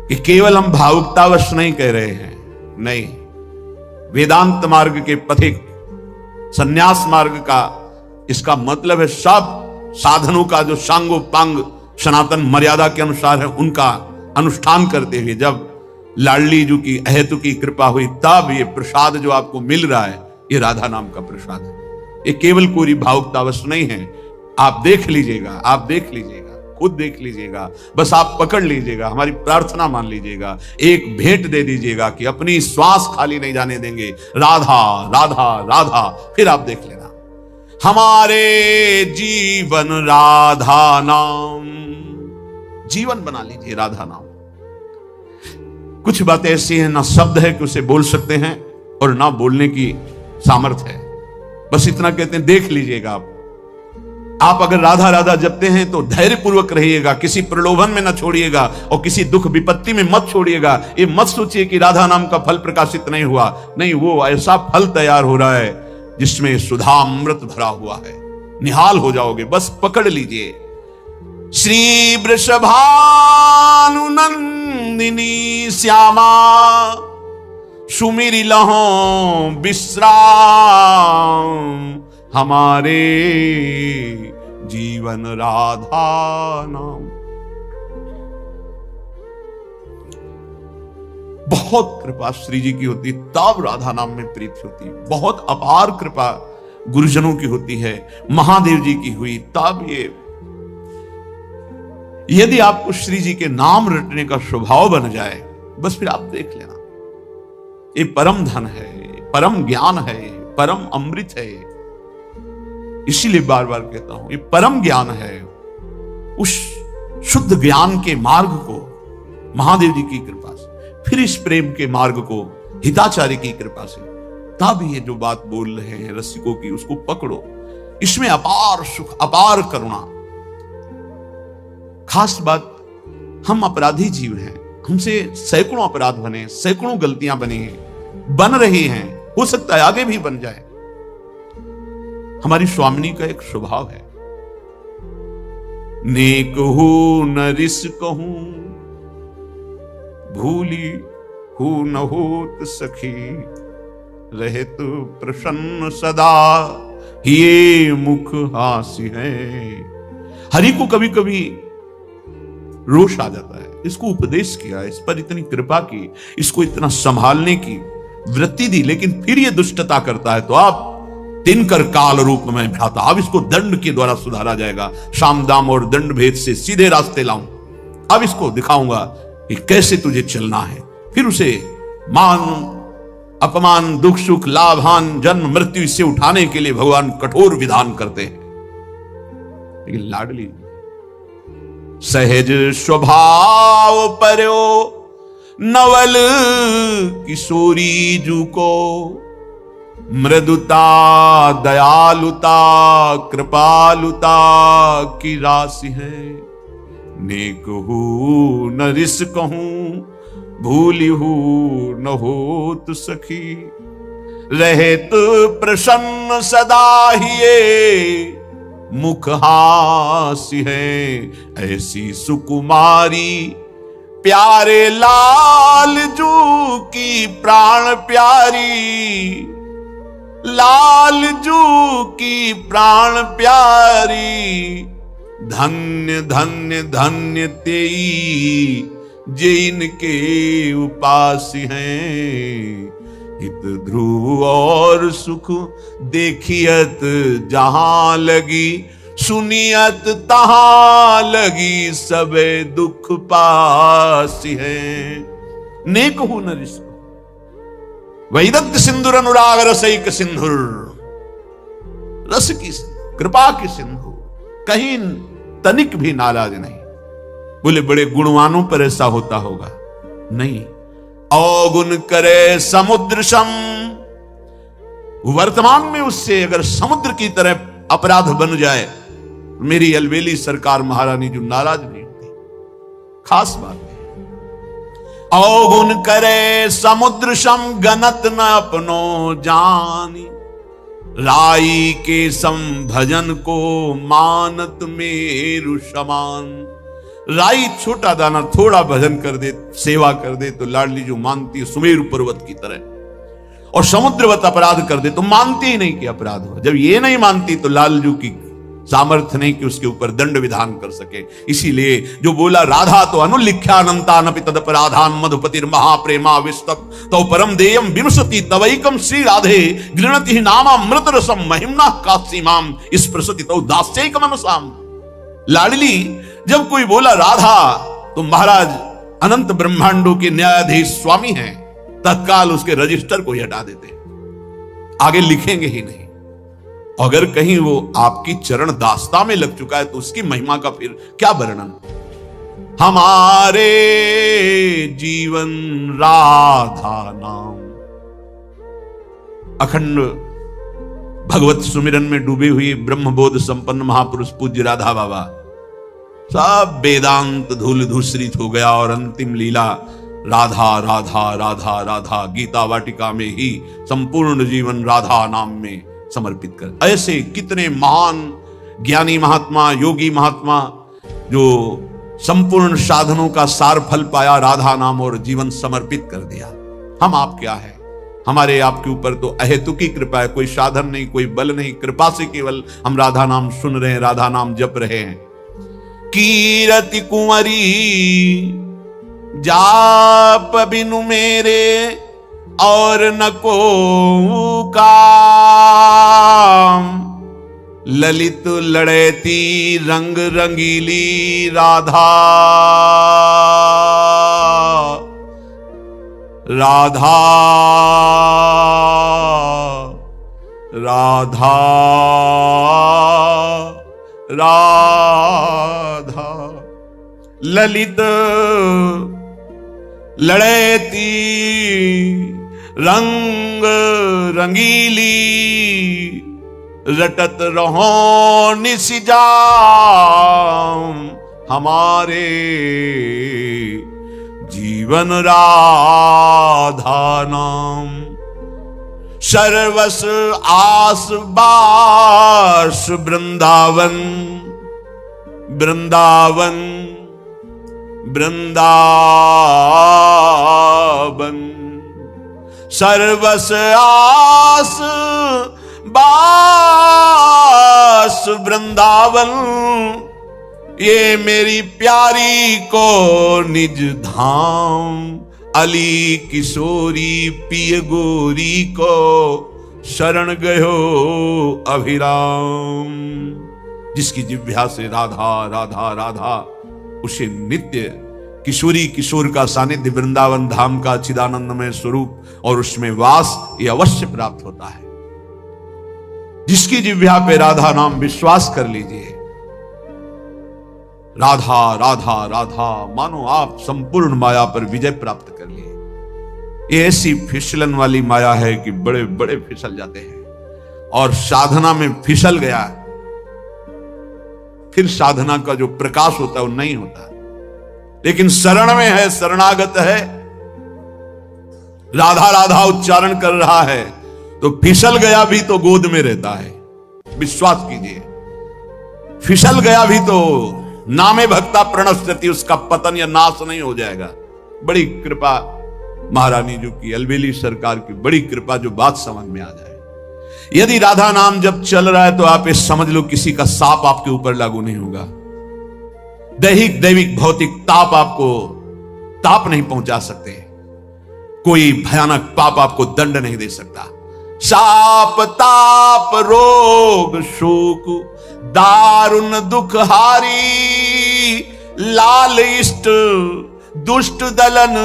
कि केवल हम भावुकतावश नहीं कह रहे हैं, नहीं, वेदांत मार्ग के पथिक, संन्यास मार्ग का इसका मतलब है सब साधनों का जो सांगोपांग सनातन मर्यादा के अनुसार है, उनका अनुष्ठान करते हुए जब लाडली जी की अहेतु की कृपा हुई, तब ये प्रसाद जो आपको मिल रहा है, ये राधा नाम का प्रसाद है। ये केवल कोई भावुकतावश नहीं है। आप देख लीजिएगा, आप देख लीजिएगा, खुद देख लीजिएगा, बस आप पकड़ लीजिएगा, हमारी प्रार्थना मान लीजिएगा, एक भेंट दे दीजिएगा कि अपनी श्वास खाली नहीं जाने देंगे। राधा राधा राधा, फिर आप देख लेना हमारे जीवन राधा नाम। जीवन बना लीजिए राधा नाम। कुछ बातें ऐसी हैं, ना शब्द है कि उसे बोल सकते हैं और ना बोलने की सामर्थ्य है। बस इतना कहते हैं, देख लीजिएगा आप अगर राधा राधा जपते हैं तो धैर्य पूर्वक रहिएगा, किसी प्रलोभन में न छोड़िएगा और किसी दुख विपत्ति में मत छोड़िएगा। ये मत सोचिए कि राधा नाम का फल प्रकाशित नहीं हुआ, नहीं, वो ऐसा फल तैयार हो रहा है जिसमें सुधामृत भरा हुआ है। निहाल हो जाओगे, बस पकड़ लीजिए। श्री वृषभानुनंदिनी श्यामा सुमिर लहो विश्राम, हमारे जीवन राधा नाम। बहुत कृपा श्री जी की होती तब राधा नाम में प्रीति होती। बहुत अपार कृपा गुरुजनों की होती है, महादेव जी की हुई तब ये। यदि आपको श्री जी के नाम रटने का स्वभाव बन जाए, बस फिर आप देख लेना, ये परम धन है, परम ज्ञान है, परम अमृत है। इसीलिए बार बार कहता हूं, ये परम ज्ञान है। उस शुद्ध ज्ञान के मार्ग को महादेव जी की कृपा से, फिर इस प्रेम के मार्ग को हिताचार्य की कृपा से, तब ये जो बात बोल रहे हैं रसिकों की, उसको पकड़ो। इसमें अपार सुख, अपार करुणा। खास बात, हम अपराधी जीव हैं, हमसे सैकड़ों अपराध बने, सैकड़ों गलतियां बनी हैं, बन रही हैं, हो सकता है आगे भी बन जाए। हमारी स्वामिनी का एक स्वभाव है, नेक हूं न रिस कहूं, भूली हूं न होत सखी, रहे तो प्रसन्न सदा, ये मुख हास्य है। हरि को कभी कभी रोष आ जाता है, इसको उपदेश किया, इस पर इतनी कृपा की, इसको इतना संभालने की वृत्ति दी, लेकिन फिर ये दुष्टता करता है, तो आप दिनकर काल रूप में भ्राता, अब इसको दंड के द्वारा सुधारा जाएगा। शाम दाम और दंड भेद से सीधे रास्ते लाऊं, अब इसको दिखाऊंगा कि कैसे तुझे चलना है। फिर उसे मान अपमान, दुख सुख, लाभ हान, जन्म मृत्यु, इससे उठाने के लिए भगवान कठोर विधान करते हैं। लेकिन लाडली सहज स्वभाव पर्यो, नवल किशोरी जू को, मृदुता दयालुता कृपालुता की राशि है। नेक हूं न रिस कहूं, भूली हूं न होत सखी, रहे तो प्रसन्न सदा ही, मुख हास्य है। ऐसी सुकुमारी प्यारे लाल जू की प्राण प्यारी, लाल जू की प्राण प्यारी, धन्य धन्य धन्य तेई जैन के उपासी हैं। हित ध्रुव और सुख देखियत जहां लगी, सुनियत तहां लगी, सबे दुख पासी हैं। नेक हूं न रिस, वैदग्ध सिंधुर अनुराग रसैक सिंधुर, रस की कृपा की सिंधु, कहीं तनिक भी नाराज नहीं। बोले बड़े गुणवानों पर ऐसा होता होगा, नहीं। अवगुण करे समुद्र सम, वर्तमान में उससे अगर समुद्र की तरह अपराध बन जाए, मेरी अलवेली सरकार महारानी जो नाराज नहीं होती। खास बात है, अवगुण करे समुद्र सम, गनत न अपनो जानी, राई के सम भजन को मानत मेरु समान। राई छोटा दाना थोड़ा भजन कर दे, सेवा कर दे, तो लाडली जो मानती है सुमेरु पर्वत की तरह, और समुद्रवत अपराध कर दे तो मानती ही नहीं कि अपराध हो। जब ये नहीं मानती तो लालजू की सामर्थ्य नहीं कि उसके ऊपर दंड विधान कर सके। इसीलिए जो बोला राधा तो अनुलिख्यानंता नपि तदपराधान, मधुपतिर महाप्रेमा विस्तप तो परम देयम विमसति तवैकम श्री राधे, गृणति नामा मृत रसम महिमना कासीमाम, इस प्रसति तो दास्यैकम मनसाम। लाडली जब कोई बोला राधा, तो महाराज अनंत ब्रह्मांडों के न्यायाधीश स्वामी हैं, तत्काल उसके रजिस्टर को हटा देते, आगे लिखेंगे ही नहीं। अगर कहीं वो आपकी चरण दास्ता में लग चुका है तो उसकी महिमा का फिर क्या वर्णन। हमारे जीवन राधा नाम, अखंड भगवत सुमिरन में डूबे हुए ब्रह्मबोध संपन्न महापुरुष पूज्य राधा बाबा, सब वेदांत धूल धूसरित हो गया और अंतिम लीला राधा राधा राधा राधा, गीता वाटिका में ही संपूर्ण जीवन राधा नाम में समर्पित कर। ऐसे कितने महान ज्ञानी महात्मा, योगी महात्मा जो संपूर्ण साधनों का सार फल पाया, राधा नाम और जीवन समर्पित कर दिया। हम आप क्या है? हमारे आपके ऊपर तो अहेतुकी कृपा है, कोई साधन नहीं, कोई बल नहीं, कृपा से केवल हम राधा नाम सुन रहे हैं, राधा नाम जप रहे हैं। कीरति कुंवरी जाप बिनु मेरे और न को काम, ललित लड़ैती रंग रंगीली राधा, राधा राधा राधा, ललित लड़ैती रंग रंगीली, रटत रहो निशिजाम हमारे जीवन राधा नाम। सर्वस आस बास वृंदावन, वृंदावन वृंदावन, सर्वस आस बास वृंदावन, ये मेरी प्यारी को निज धाम, अली किशोरी पिय गोरी को शरण गयो अभिराम। जिसकी जिह्वा से राधा राधा राधा, उसे नित्य किशोरी किशोर का सानिध्य, वृंदावन धाम का चिदानंदमय स्वरूप और उसमें वास ये अवश्य प्राप्त होता है। जिसकी जिह्वा पे राधा नाम, विश्वास कर लीजिए, राधा राधा राधा, मानो आप संपूर्ण माया पर विजय प्राप्त कर लिए। ये ऐसी फिसलन वाली माया है कि बड़े बड़े फिसल जाते हैं, और साधना में फिसल गया फिर साधना का जो प्रकाश होता है वो नहीं होता। लेकिन शरण में है, शरणागत है, राधा राधा उच्चारण कर रहा है, तो फिसल गया भी तो गोद में रहता है। विश्वास कीजिए, फिसल गया भी तो नामे भक्ता प्रणश्यति, उसका पतन या नाश नहीं हो जाएगा। बड़ी कृपा महारानी जी की, अलबेली सरकार की बड़ी कृपा, जो बात समझ में आ जाए। यदि राधा नाम जब चल रहा है तो आप ये समझ लो किसी का साप आपके ऊपर लागू नहीं होगा। दैहिक दैविक भौतिक ताप आपको ताप नहीं पहुंचा सकते, कोई भयानक पाप आपको दंड नहीं दे सकता। साप ताप रोग शोक दारुण दुख हारी, लाल इष्ट दुष्ट दलन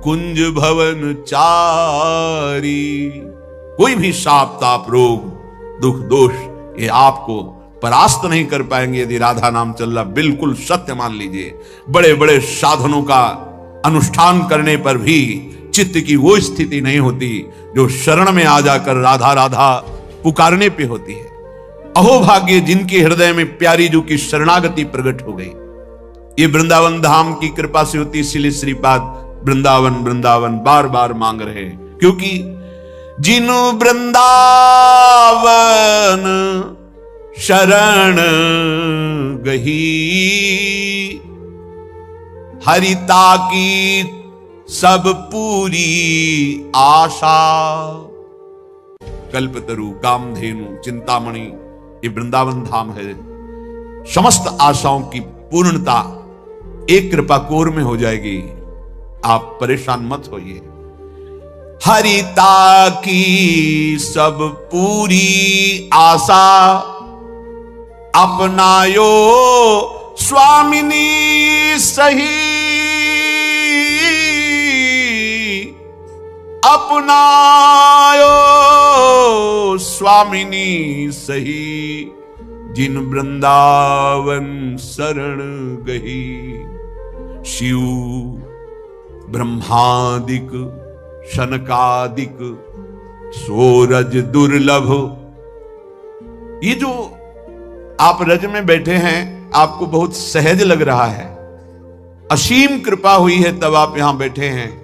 कुंज भवन चारी। कोई भी साप ताप रोग दुख दोष ये आपको परास्त नहीं कर पाएंगे यदि राधा नाम चल रहा। बिल्कुल सत्य मान लीजिए। बड़े बड़े साधनों का अनुष्ठान करने पर भी चित्त की वो स्थिति नहीं होती जो शरण में आ जाकर राधा राधा पुकारने पे होती है। अहो भाग्य जिनके हृदय में प्यारी जो की शरणागति प्रकट हो गई। ये वृंदावन धाम की कृपा से होती, इसलिए श्रीपाद वृंदावन वृंदावन बार बार मांग रहे हैं, क्योंकि जिन वृंदावन शरण गही, हरिता की सब पूरी आशा। कल्पतरु कामधेनु चिंतामणि ये वृंदावन धाम है। समस्त आशाओं की पूर्णता एक कृपा कोर में हो जाएगी, आप परेशान मत होइए। हरिता की सब पूरी आशा, अपनायो स्वामिनी सही, अपनायो स्वामिनी सही, जिन वृंदावन शरण गही। शिव ब्रह्मादिक शनकादिक सोरज दुर्लभ। ये जो आप रज में बैठे हैं आपको बहुत सहज लग रहा है, असीम कृपा हुई है तब आप यहां बैठे हैं।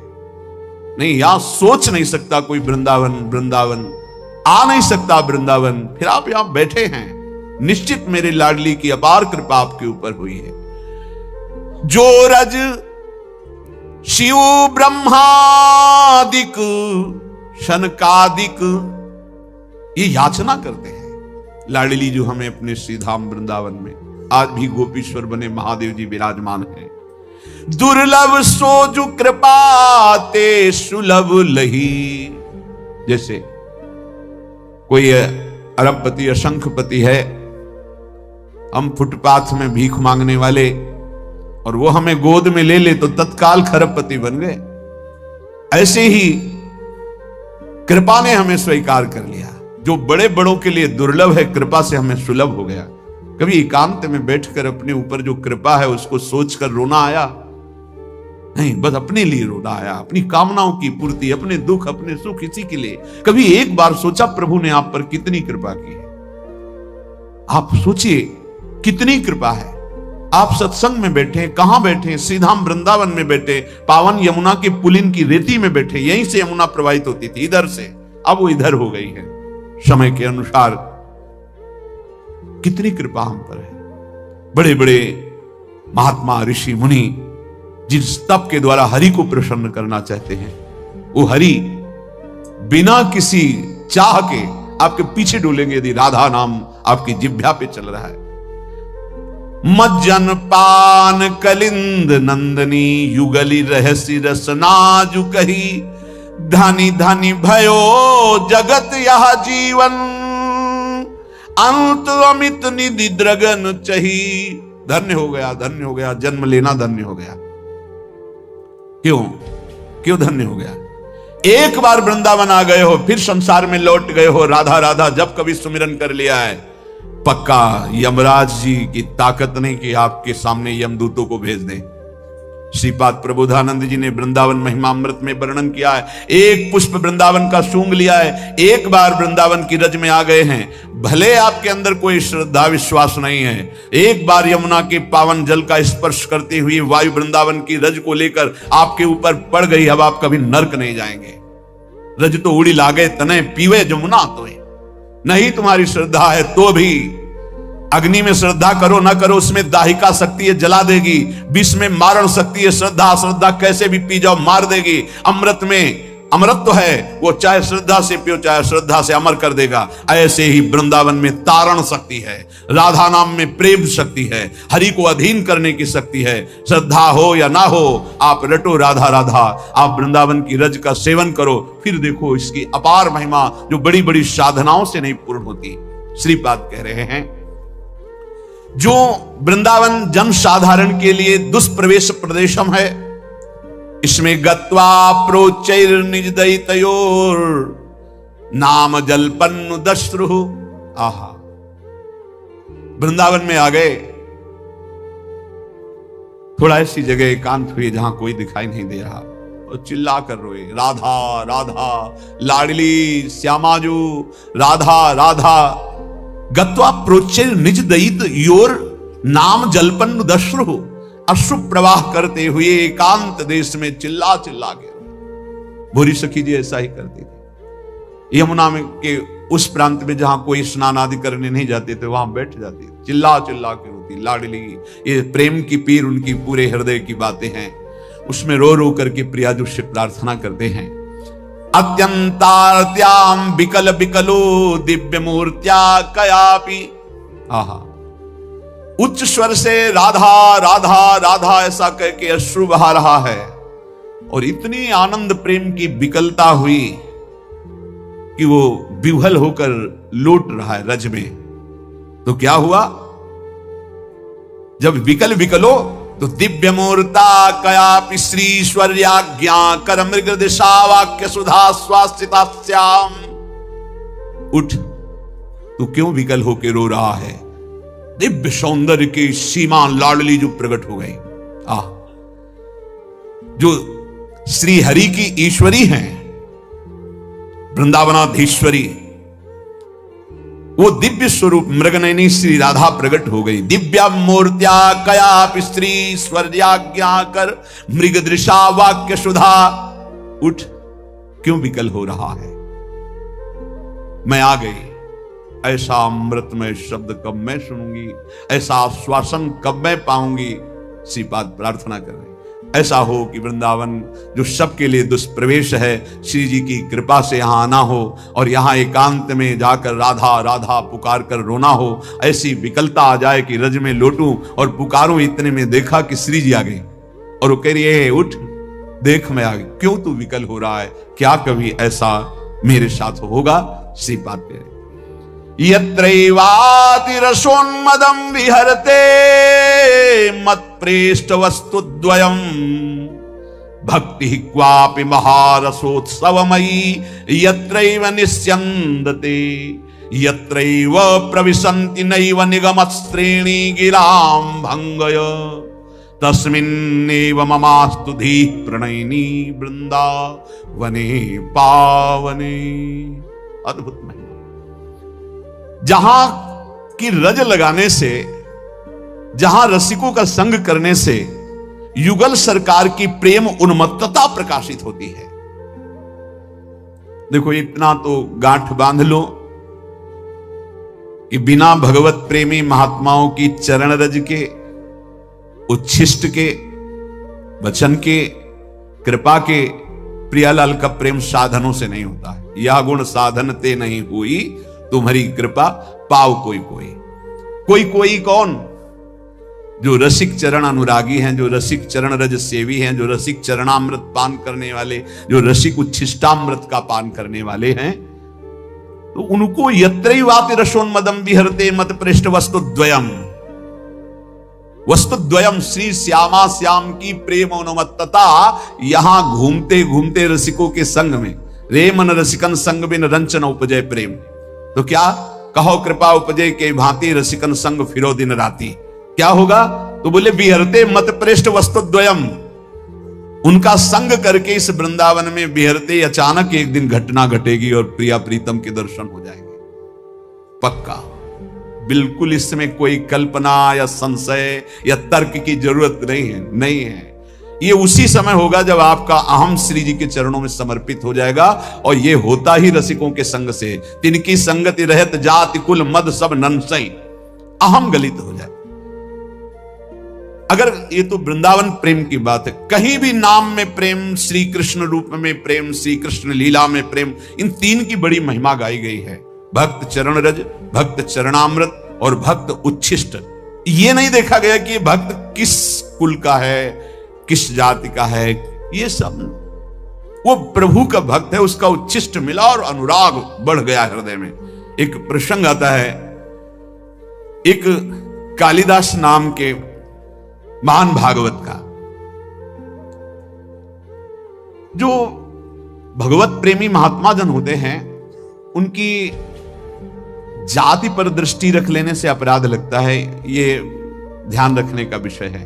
नहीं, यहां सोच नहीं सकता कोई वृंदावन, वृंदावन आ नहीं सकता वृंदावन, फिर आप यहां बैठे हैं। निश्चित मेरे लाडली की अपार कृपा आपके ऊपर हुई है। जो रज शिव ब्रह्मादिक शनकादिक ये याचना करते हैं। लाडली जो हमें अपने श्री धाम वृंदावन में आज भी गोपीश्वर बने महादेव जी विराजमान हैं। दुर्लभ सोजु कृपा ते सुलभ लही। जैसे कोई अरबपति असंखपति है, हम फुटपाथ में भीख मांगने वाले, और वो हमें गोद में ले ले तो तत्काल खरबपति बन गए। ऐसे ही कृपा ने हमें स्वीकार कर लिया। जो बड़े बड़ों के लिए दुर्लभ है, कृपा से हमें सुलभ हो गया। कभी एकांत में बैठकर अपने ऊपर जो कृपा है उसको सोचकर रोना आया? नहीं, बस अपने लिए रोना आया, अपनी कामनाओं की पूर्ति, अपने दुख अपने सुख इसी के लिए। कभी एक बार सोचा प्रभु ने आप पर कितनी कृपा की है? आप सोचिए कितनी कृपा है। आप सत्संग में बैठे, कहां बैठे? श्रीधाम वृंदावन में बैठे, पावन यमुना के पुलिन की रेती में बैठे। यहीं से यमुना प्रवाहित होती थी, इधर से, अब वो इधर हो गई है समय के अनुसार। कितनी कृपा हम पर है। बड़े बड़े महात्मा ऋषि मुनि जिस तप के द्वारा हरि को प्रसन्न करना चाहते हैं, वो हरि बिना किसी चाह के आपके पीछे डोलेंगे यदि राधा नाम आपकी जिह्वा पे चल रहा है। मज्जन पान कलिंद नंदनी युगली रहसी रसना जु कही। धनी धनी भयो जगत यह जीवन अंत अमित निधि द्रगन चही। धन्य हो गया, धन्य हो गया, जन्म लेना धन्य हो गया। क्यों धन्य हो गया? एक बार वृंदावन आ गए हो, फिर संसार में लौट गए हो। राधा राधा जब कभी सुमिरन कर लिया है, पक्का यमराज जी की ताकत नहीं कि आपके सामने यमदूतों को भेज दें। श्रीपाद प्रबोधानंद जी ने वृंदावन महिमामृत में वर्णन किया है। एक पुष्प वृंदावन का सूंघ लिया है, एक बार वृंदावन की रज में आ गए हैं, भले आपके अंदर कोई श्रद्धा विश्वास नहीं है, एक बार यमुना के पावन जल का स्पर्श करते हुए वायु वृंदावन की रज को लेकर आपके ऊपर पड़ गई, अब आप कभी नरक नहीं जाएंगे। रज तो उड़ी लागे तने पीवे जमुना तो नहीं तुम्हारी श्रद्धा है तो भी अग्नि में श्रद्धा करो ना करो, उसमें दाहिका शक्ति है, जला देगी। विष में मारण शक्ति है, श्रद्धा कैसे भी पी जाओ मार देगी। अमृत में अमृत है, वो चाहे श्रद्धा से पियो चाहे श्रद्धा से अमर कर देगा। ऐसे ही वृंदावन में तारण शक्ति है, राधा नाम में प्रेम शक्ति है, हरि को अधीन करने की शक्ति है। श्रद्धा हो या ना हो, आप रटो राधा राधा, आप वृंदावन की रज का सेवन करो, फिर देखो इसकी अपार महिमा जो बड़ी बड़ी साधनाओं से नहीं पूर्ण होती। श्रीपाद कह रहे हैं जो वृंदावन जन साधारण के लिए दुष्प्रवेश प्रदेशम है, इसमें गत्वा प्रोचैर निज दैतयोर नाम जलपन्नु दश्रु। आहा, वृंदावन में आ गए, थोड़ा ऐसी जगह एकांत हुई जहां कोई दिखाई नहीं दे रहा और चिल्ला कर रोए, राधा राधा, लाडली श्यामाजू, राधा राधा। गत्वा प्रोचैर निज दैत योर नाम जलपन्नु दश्रु। अश्रु प्रवाह करते हुए एकांत देश में चिल्ला चिल्ला के। भूरी सखी जी ऐसा ही करती थी। यमुना में के उस प्रांत में जहां कोई स्नान आदि करने नहीं जाते थे, वहां बैठ जाती, चिल्ला चिल्ला के रोती। लाडली, ये प्रेम की पीर उनकी पूरे हृदय की बातें हैं, उसमें रो रो करके प्रियाजू से प्रार्थना करते हैं। अत्यंतार्त्याम विकल विकलो दिव्य मूर्त्या कयापि। आहा, उच्च स्वर से राधा राधा राधा ऐसा कह के अश्रु बहा रहा है, और इतनी आनंद प्रेम की विकलता हुई कि वो विह्वल होकर लौट रहा है रज में। तो क्या हुआ? जब विकल विकलो तो दिव्य मूर्ता कयापि श्रीश्वर्याज्ञा कर मृग दिशा वाक्य सुधा स्वास्थिता श्याम। उठ, तू क्यों विकल होके रो रहा है? दिव्य सौंदर्य की सीमा लाडली जो प्रकट हो गई। जो श्री हरि की ईश्वरी हैं, वृंदावनाधीश्वरी, वो दिव्य स्वरूप मृगनयनी श्री राधा प्रकट हो गई। दिव्या मूर्त्या कयापि श्री स्वर्याज्ञा कर मृग दृशा वाक्य सुधा। उठ, क्यों विकल हो रहा है? मैं आ गई। ऐसा अमृतमय शब्द कब मैं सुनूंगी, ऐसा आश्वासन कब मैं पाऊंगी? श्रीपाद प्रार्थना कर रहे, ऐसा हो कि वृंदावन जो सबके लिए दुष्प्रवेश है, श्री जी की कृपा से यहाँ आना हो और यहाँ एकांत में जाकर राधा राधा पुकार कर रोना हो। ऐसी विकलता आ जाए कि रज में लौटूं और पुकारूं, इतने में देखा कि श्री जी आ गई और वो कह रही है उठ देख मैं आ गई, क्यों तू विकल हो रहा है, क्या कभी ऐसा मेरे साथ होगा? श्रीपाद कह रहे यत्रैवाति रसोन्मदं विहरते मत्प्रेष्ठ वस्तुद्वयम् भक्ति क्वापि महारसोत्सवमयी यत्रैव निस्यन्दते यत्रैव प्रविशन्ति नैव निगमश्रेणी गिलां भंगय तस्मिन्नेव ममास्तु धीः प्रणयिनी वृंदावने पावने। अद्भुत महिमा। जहां की रज लगाने से, जहां रसिकों का संग करने से युगल सरकार की प्रेम उन्मत्तता प्रकाशित होती है। देखो इतना तो गांठ बांध लो कि बिना भगवत प्रेमी महात्माओं की चरण रज के, उच्छिष्ट के, वचन के, कृपा के प्रियालाल का प्रेम साधनों से नहीं होता है। यह गुण साधन ते नहीं हुई तुम्हारी कृपा पाव कोई कोई। कोई कोई कौन? जो रसिक चरण अनुरागी हैं, जो रसिक चरण रज सेवी हैं, जो रसिक चरणामृत पान करने वाले, जो रसिक उच्छिष्टामृत का पान करने वाले हैं, तो उनको यत्रैवापि रसोन्मदं विहरते मत पृष्ठ वस्तुद्वयम्। वस्तुद्वयम् श्री श्यामा श्याम की प्रेम उन्मत्तता यहां घूमते घूमते रसिकों के संग में, रे मन रसिकन संग बिन रंचन उपजय प्रेम। तो क्या कहो कृपा उपजय के भांति रसिकन संग फिरो दिन राती। क्या होगा? तो बोले विहरते मत पृष्ठ वस्तुद्वयम्। उनका संग करके इस वृंदावन में विहरते अचानक एक दिन घटना घटेगी और प्रिया प्रीतम के दर्शन हो जाएंगे। पक्का, बिल्कुल इसमें कोई कल्पना या संशय या तर्क की जरूरत नहीं है, नहीं है। ये उसी समय होगा जब आपका अहम श्री जी के चरणों में समर्पित हो जाएगा, और ये होता ही रसिकों के संग से। तिनकी संगति रहत जाति कुल मद सब नंसई, अहम गलित हो जाए। अगर ये तो वृंदावन प्रेम की बात है, कहीं भी नाम में प्रेम, श्री कृष्ण रूप में प्रेम, श्री कृष्ण लीला में प्रेम, इन तीन की बड़ी महिमा गाई गई है। भक्त चरण रज, भक्त चरणामृत और भक्त उच्छिष्ट। ये नहीं देखा गया कि भक्त किस कुल का है, किस जाति का है। ये सब वो प्रभु का भक्त है, उसका उच्छिष्ट मिला और अनुराग बढ़ गया हृदय में। एक प्रसंग आता है, एक कालिदास नाम के महान भागवत का, जो भगवत प्रेमी महात्मा जन होते हैं, उनकी जाति पर दृष्टि रख लेने से अपराध लगता है। ये ध्यान रखने का विषय है।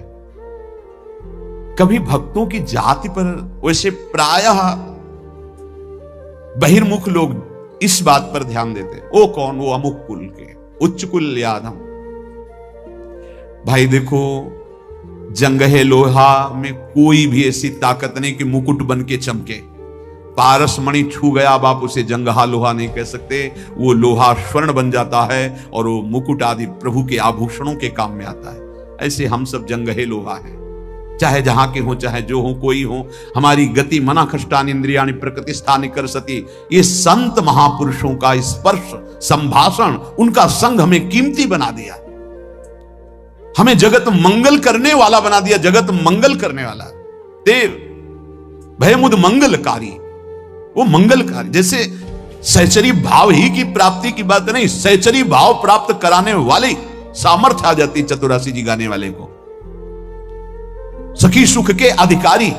कभी भक्तों की जाति पर, वैसे प्रायः बहिर्मुख लोग इस बात पर ध्यान देते हैं, वो कौन, वो अमुक कुल के, उच्च कुल या अधम। भाई देखो, जंगहे लोहा में कोई भी ऐसी ताकत नहीं कि मुकुट बन के चमके। पारस मणि छू गया, अब आप उसे जंगहा लोहा नहीं कह सकते। वो लोहा स्वर्ण बन जाता है और वो मुकुट आदि प्रभु के आभूषणों के काम में आता है। ऐसे हम सब जंगहे लोहा हैं, चाहे जहां के हो, चाहे जो हो, कोई हो। हमारी गति मना खष्टानि इंद्रियाणि प्रकृति स्थानि कर सती। ये संत महापुरुषों का स्पर्श, संभाषण, उनका संग हमें कीमती बना दिया, हमें जगत मंगल करने वाला बना दिया। जगत मंगल करने वाला देव भयमुद मंगलकारी, वो मंगलकारी। जैसे सहचरी भाव ही की प्राप्ति की बात नहीं, सहचरी भाव प्राप्त कराने वाले सामर्थ्य आ जाती चतुरासी जी गाने वाले को। सखी सुख के अधिकारी,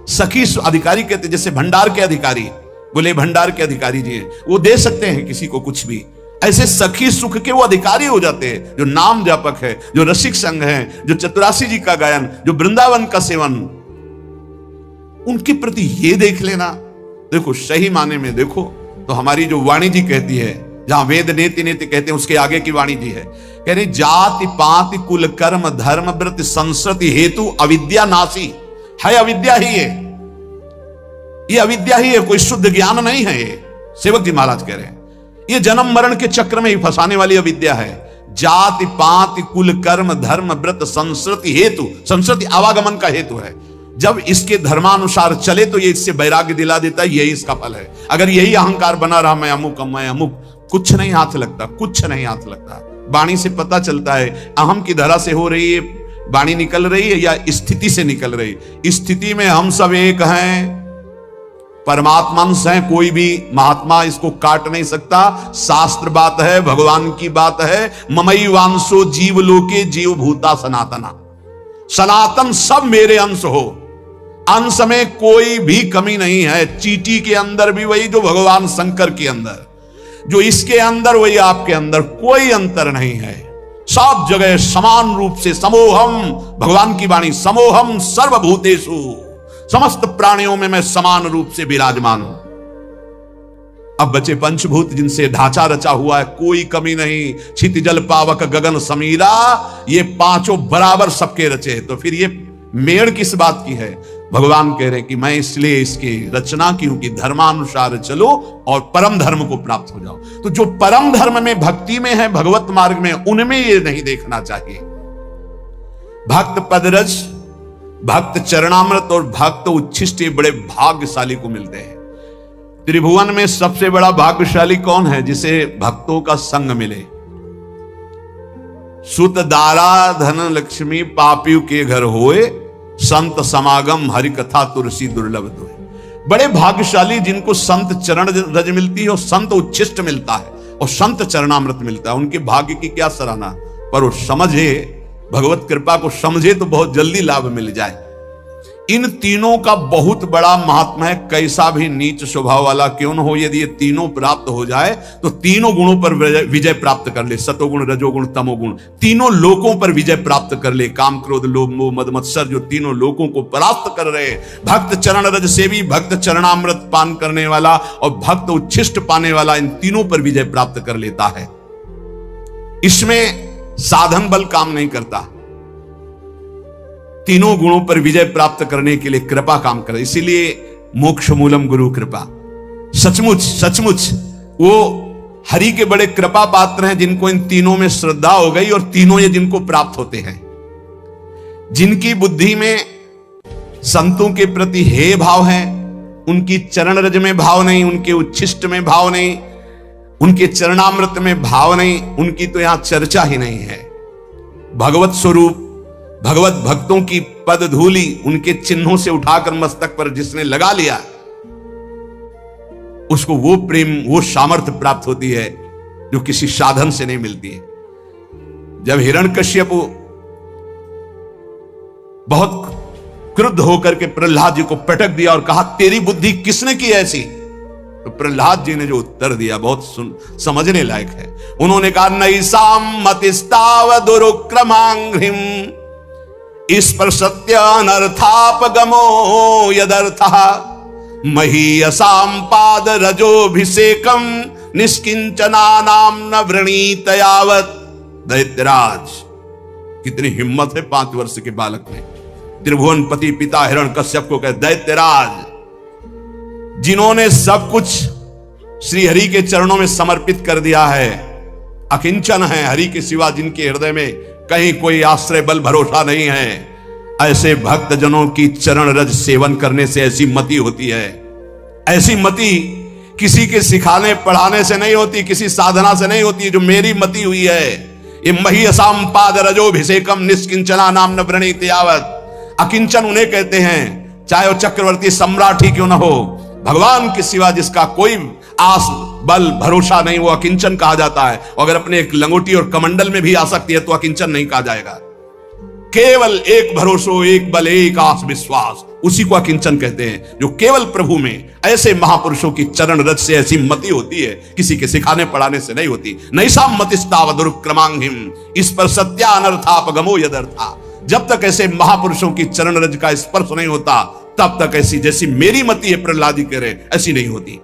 सखी अधिकारी कहते, जैसे भंडार के अधिकारी, बोले भंडार के अधिकारी जी वो दे सकते हैं किसी को कुछ भी। ऐसे सखी सुख के वो अधिकारी हो जाते हैं, जो नाम जापक है, जो रसिक संघ है, जो चतुरासी जी का गायन, जो वृंदावन का सेवन, उनके प्रति ये देख लेना। देखो सही माने में देखो तो हमारी जो वाणी जी कहती है, जहां वेद नेति नेति कहते हैं, उसके आगे की वाणी जी है, कह रही जाति पाति कुल कर्म धर्म व्रत संस्कृति हेतु अविद्या नासी है। अविद्या ही है, ये अविद्या ही है, कोई शुद्ध ज्ञान नहीं है। ये सेवक जी महाराज कह रहे हैं, ये जन्म मरण के चक्र में ही फंसाने वाली अविद्या है। जाति पाति कुल कर्म धर्म व्रत संस्कृति हेतु, संस्कृति आवागमन का हेतु है। जब इसके धर्मानुसार चले तो ये इससे वैराग्य दिला देता है, यही इसका फल है। अगर यही अहंकार बना रहा, मैं अमुक मैं अमुक, कुछ नहीं हाथ लगता, कुछ नहीं हाथ लगता। वाणी से पता चलता है अहम की धरा से हो रही है वाणी, निकल रही है या स्थिति से निकल रही। स्थिति में हम सब एक हैं, परमात्मांश हैं, कोई भी महात्मा इसको काट नहीं सकता। शास्त्र बात है, भगवान की बात है। ममई वांशो जीव लोके जीव भूता सनातना, सनातन सब मेरे अंश हो, अंश में कोई भी कमी नहीं है। चींटी के अंदर भी वही जो भगवान शंकर के अंदर, जो इसके अंदर वही आपके अंदर, कोई अंतर नहीं है। सब जगह समान रूप से समोहम, भगवान की वाणी, समोहम सर्वभूतेषु, समस्त प्राणियों में मैं समान रूप से विराजमान हूं। अब बचे पंचभूत जिनसे ढांचा रचा हुआ है, कोई कमी नहीं। क्षिति जल पावक गगन समीरा, ये पांचों बराबर सबके रचे। तो फिर ये मेड़ किस बात की है? भगवान कह रहे हैं कि मैं इसलिए इसकी रचना की हूं कि धर्मानुसार चलो और परम धर्म को प्राप्त हो जाओ। तो जो परम धर्म में, भक्ति में है, भगवत मार्ग में, उनमें ये नहीं देखना चाहिए। भक्त पदरज, भक्त चरणामृत और भक्त उच्छिष्ट ये बड़े भाग्यशाली को मिलते हैं। त्रिभुवन में सबसे बड़ा भाग्यशाली कौन है? जिसे भक्तों का संग मिले। सुत दारा धन लक्ष्मी पापियों के घर होए, संत समागम हरि कथा तुलसी दुर्लभ दोए। बड़े भाग्यशाली जिनको संत चरण रज मिलती है और संत उच्छिष्ट मिलता है और संत चरणामृत मिलता है, उनके भाग्य की क्या सराहना। पर वो समझे, भगवत कृपा को समझे तो बहुत जल्दी लाभ मिल जाए। इन तीनों का बहुत बड़ा महात्मा है। कैसा भी नीच स्वभाव वाला क्यों न हो, यदि ये तीनों प्राप्त हो जाए तो तीनों गुणों पर विजय प्राप्त कर ले। सतोगुण, रजोगुण, तमोगुण, तीनों लोकों पर विजय प्राप्त कर ले। काम, क्रोध, लोभ, मोह, मद, मत्सर जो तीनों लोकों को परास्त कर रहे। भक्त चरण रज सेवी, भक्त चरणामृत पान करने वाला और भक्त उच्छिष्ट पाने वाला, इन तीनों पर विजय प्राप्त कर लेता है। इसमें साधन बल काम नहीं करता। तीनों गुणों पर विजय प्राप्त करने के लिए कृपा काम करे। इसीलिए मोक्ष मूलम गुरु कृपा। सचमुच सचमुच वो हरि के बड़े कृपा पात्र हैं, जिनको इन तीनों में श्रद्धा हो गई और तीनों ये जिनको प्राप्त होते हैं। जिनकी बुद्धि में संतों के प्रति हे भाव है, उनकी चरण रज में भाव नहीं, उनके उच्छिष्ट में भाव नहीं, उनके चरणामृत में भाव नहीं, उनकी तो यहां चर्चा ही नहीं है। भगवत स्वरूप, भगवत भक्तों की पद धूली उनके चिन्हों से उठाकर मस्तक पर जिसने लगा लिया, उसको वो प्रेम, वो सामर्थ्य प्राप्त होती है जो किसी साधन से नहीं मिलती है। जब हिरण्यकश्यप बहुत क्रुद्ध होकर के प्रहलाद जी को पटक दिया और कहा तेरी बुद्धि किसने की ऐसी, तो प्रहलाद जी ने जो उत्तर दिया बहुत समझने लायक है। उन्होंने कहा नैसाम मतिस्ताव दुरुक्रमांघ्रिम इस पर सत्य अनर्थापगमो यदर्थः महीयसाम पाद रजोभिषेकम निष्किंचनानाम न वृणीत यावत। दैत्यराज, कितनी हिम्मत है 5 वर्ष के बालक में। त्रिभुवनपति पिता हिरण्यकश्यप को कहे दैत्यराज, जिन्होंने सब कुछ श्री हरि के चरणों में समर्पित कर दिया है, अकिंचन है, हरि के सिवा जिनके हृदय में कहीं कोई आश्रय बल भरोसा नहीं है, ऐसे भक्त जनों की चरण रज सेवन करने से ऐसी मति होती है। ऐसी मति किसी के सिखाने पढ़ाने से नहीं होती, किसी साधना से नहीं होती। जो मेरी मति हुई है, ये मही असाम पाद रजोभिषेकम निष्किंचना नाम न वृणीत यावत। अकिंचन उन्हें कहते हैं, चाहे वो चक्रवर्ती सम्राट ही क्यों न हो, भगवान के सिवा जिसका कोई आस बल भरोसा नहीं, वो अकिंचन कहा जाता है। अगर अपने एक लंगोटी और कमंडल में भी आ सकती है तो अकिंचन नहीं कहा जाएगा। केवल एक भरोसो, एक बल, एक आस विश्वास, उसी को अकिंचन कहते हैं। जो केवल प्रभु में, ऐसे महापुरुषों की चरण रज से ऐसी मति होती है, किसी के सिखाने पढ़ाने से नहीं होती। नैसाम मतिस्ताव दुरुक्रमांघ्रिम इस पर सत्या अनर्थापगमो यदर्था। जब तक ऐसे महापुरुषों की चरण रज का स्पर्श नहीं होता, तब तक ऐसी जैसी मेरी मति है, प्रहलाद जी कह रहे, ऐसी नहीं होती।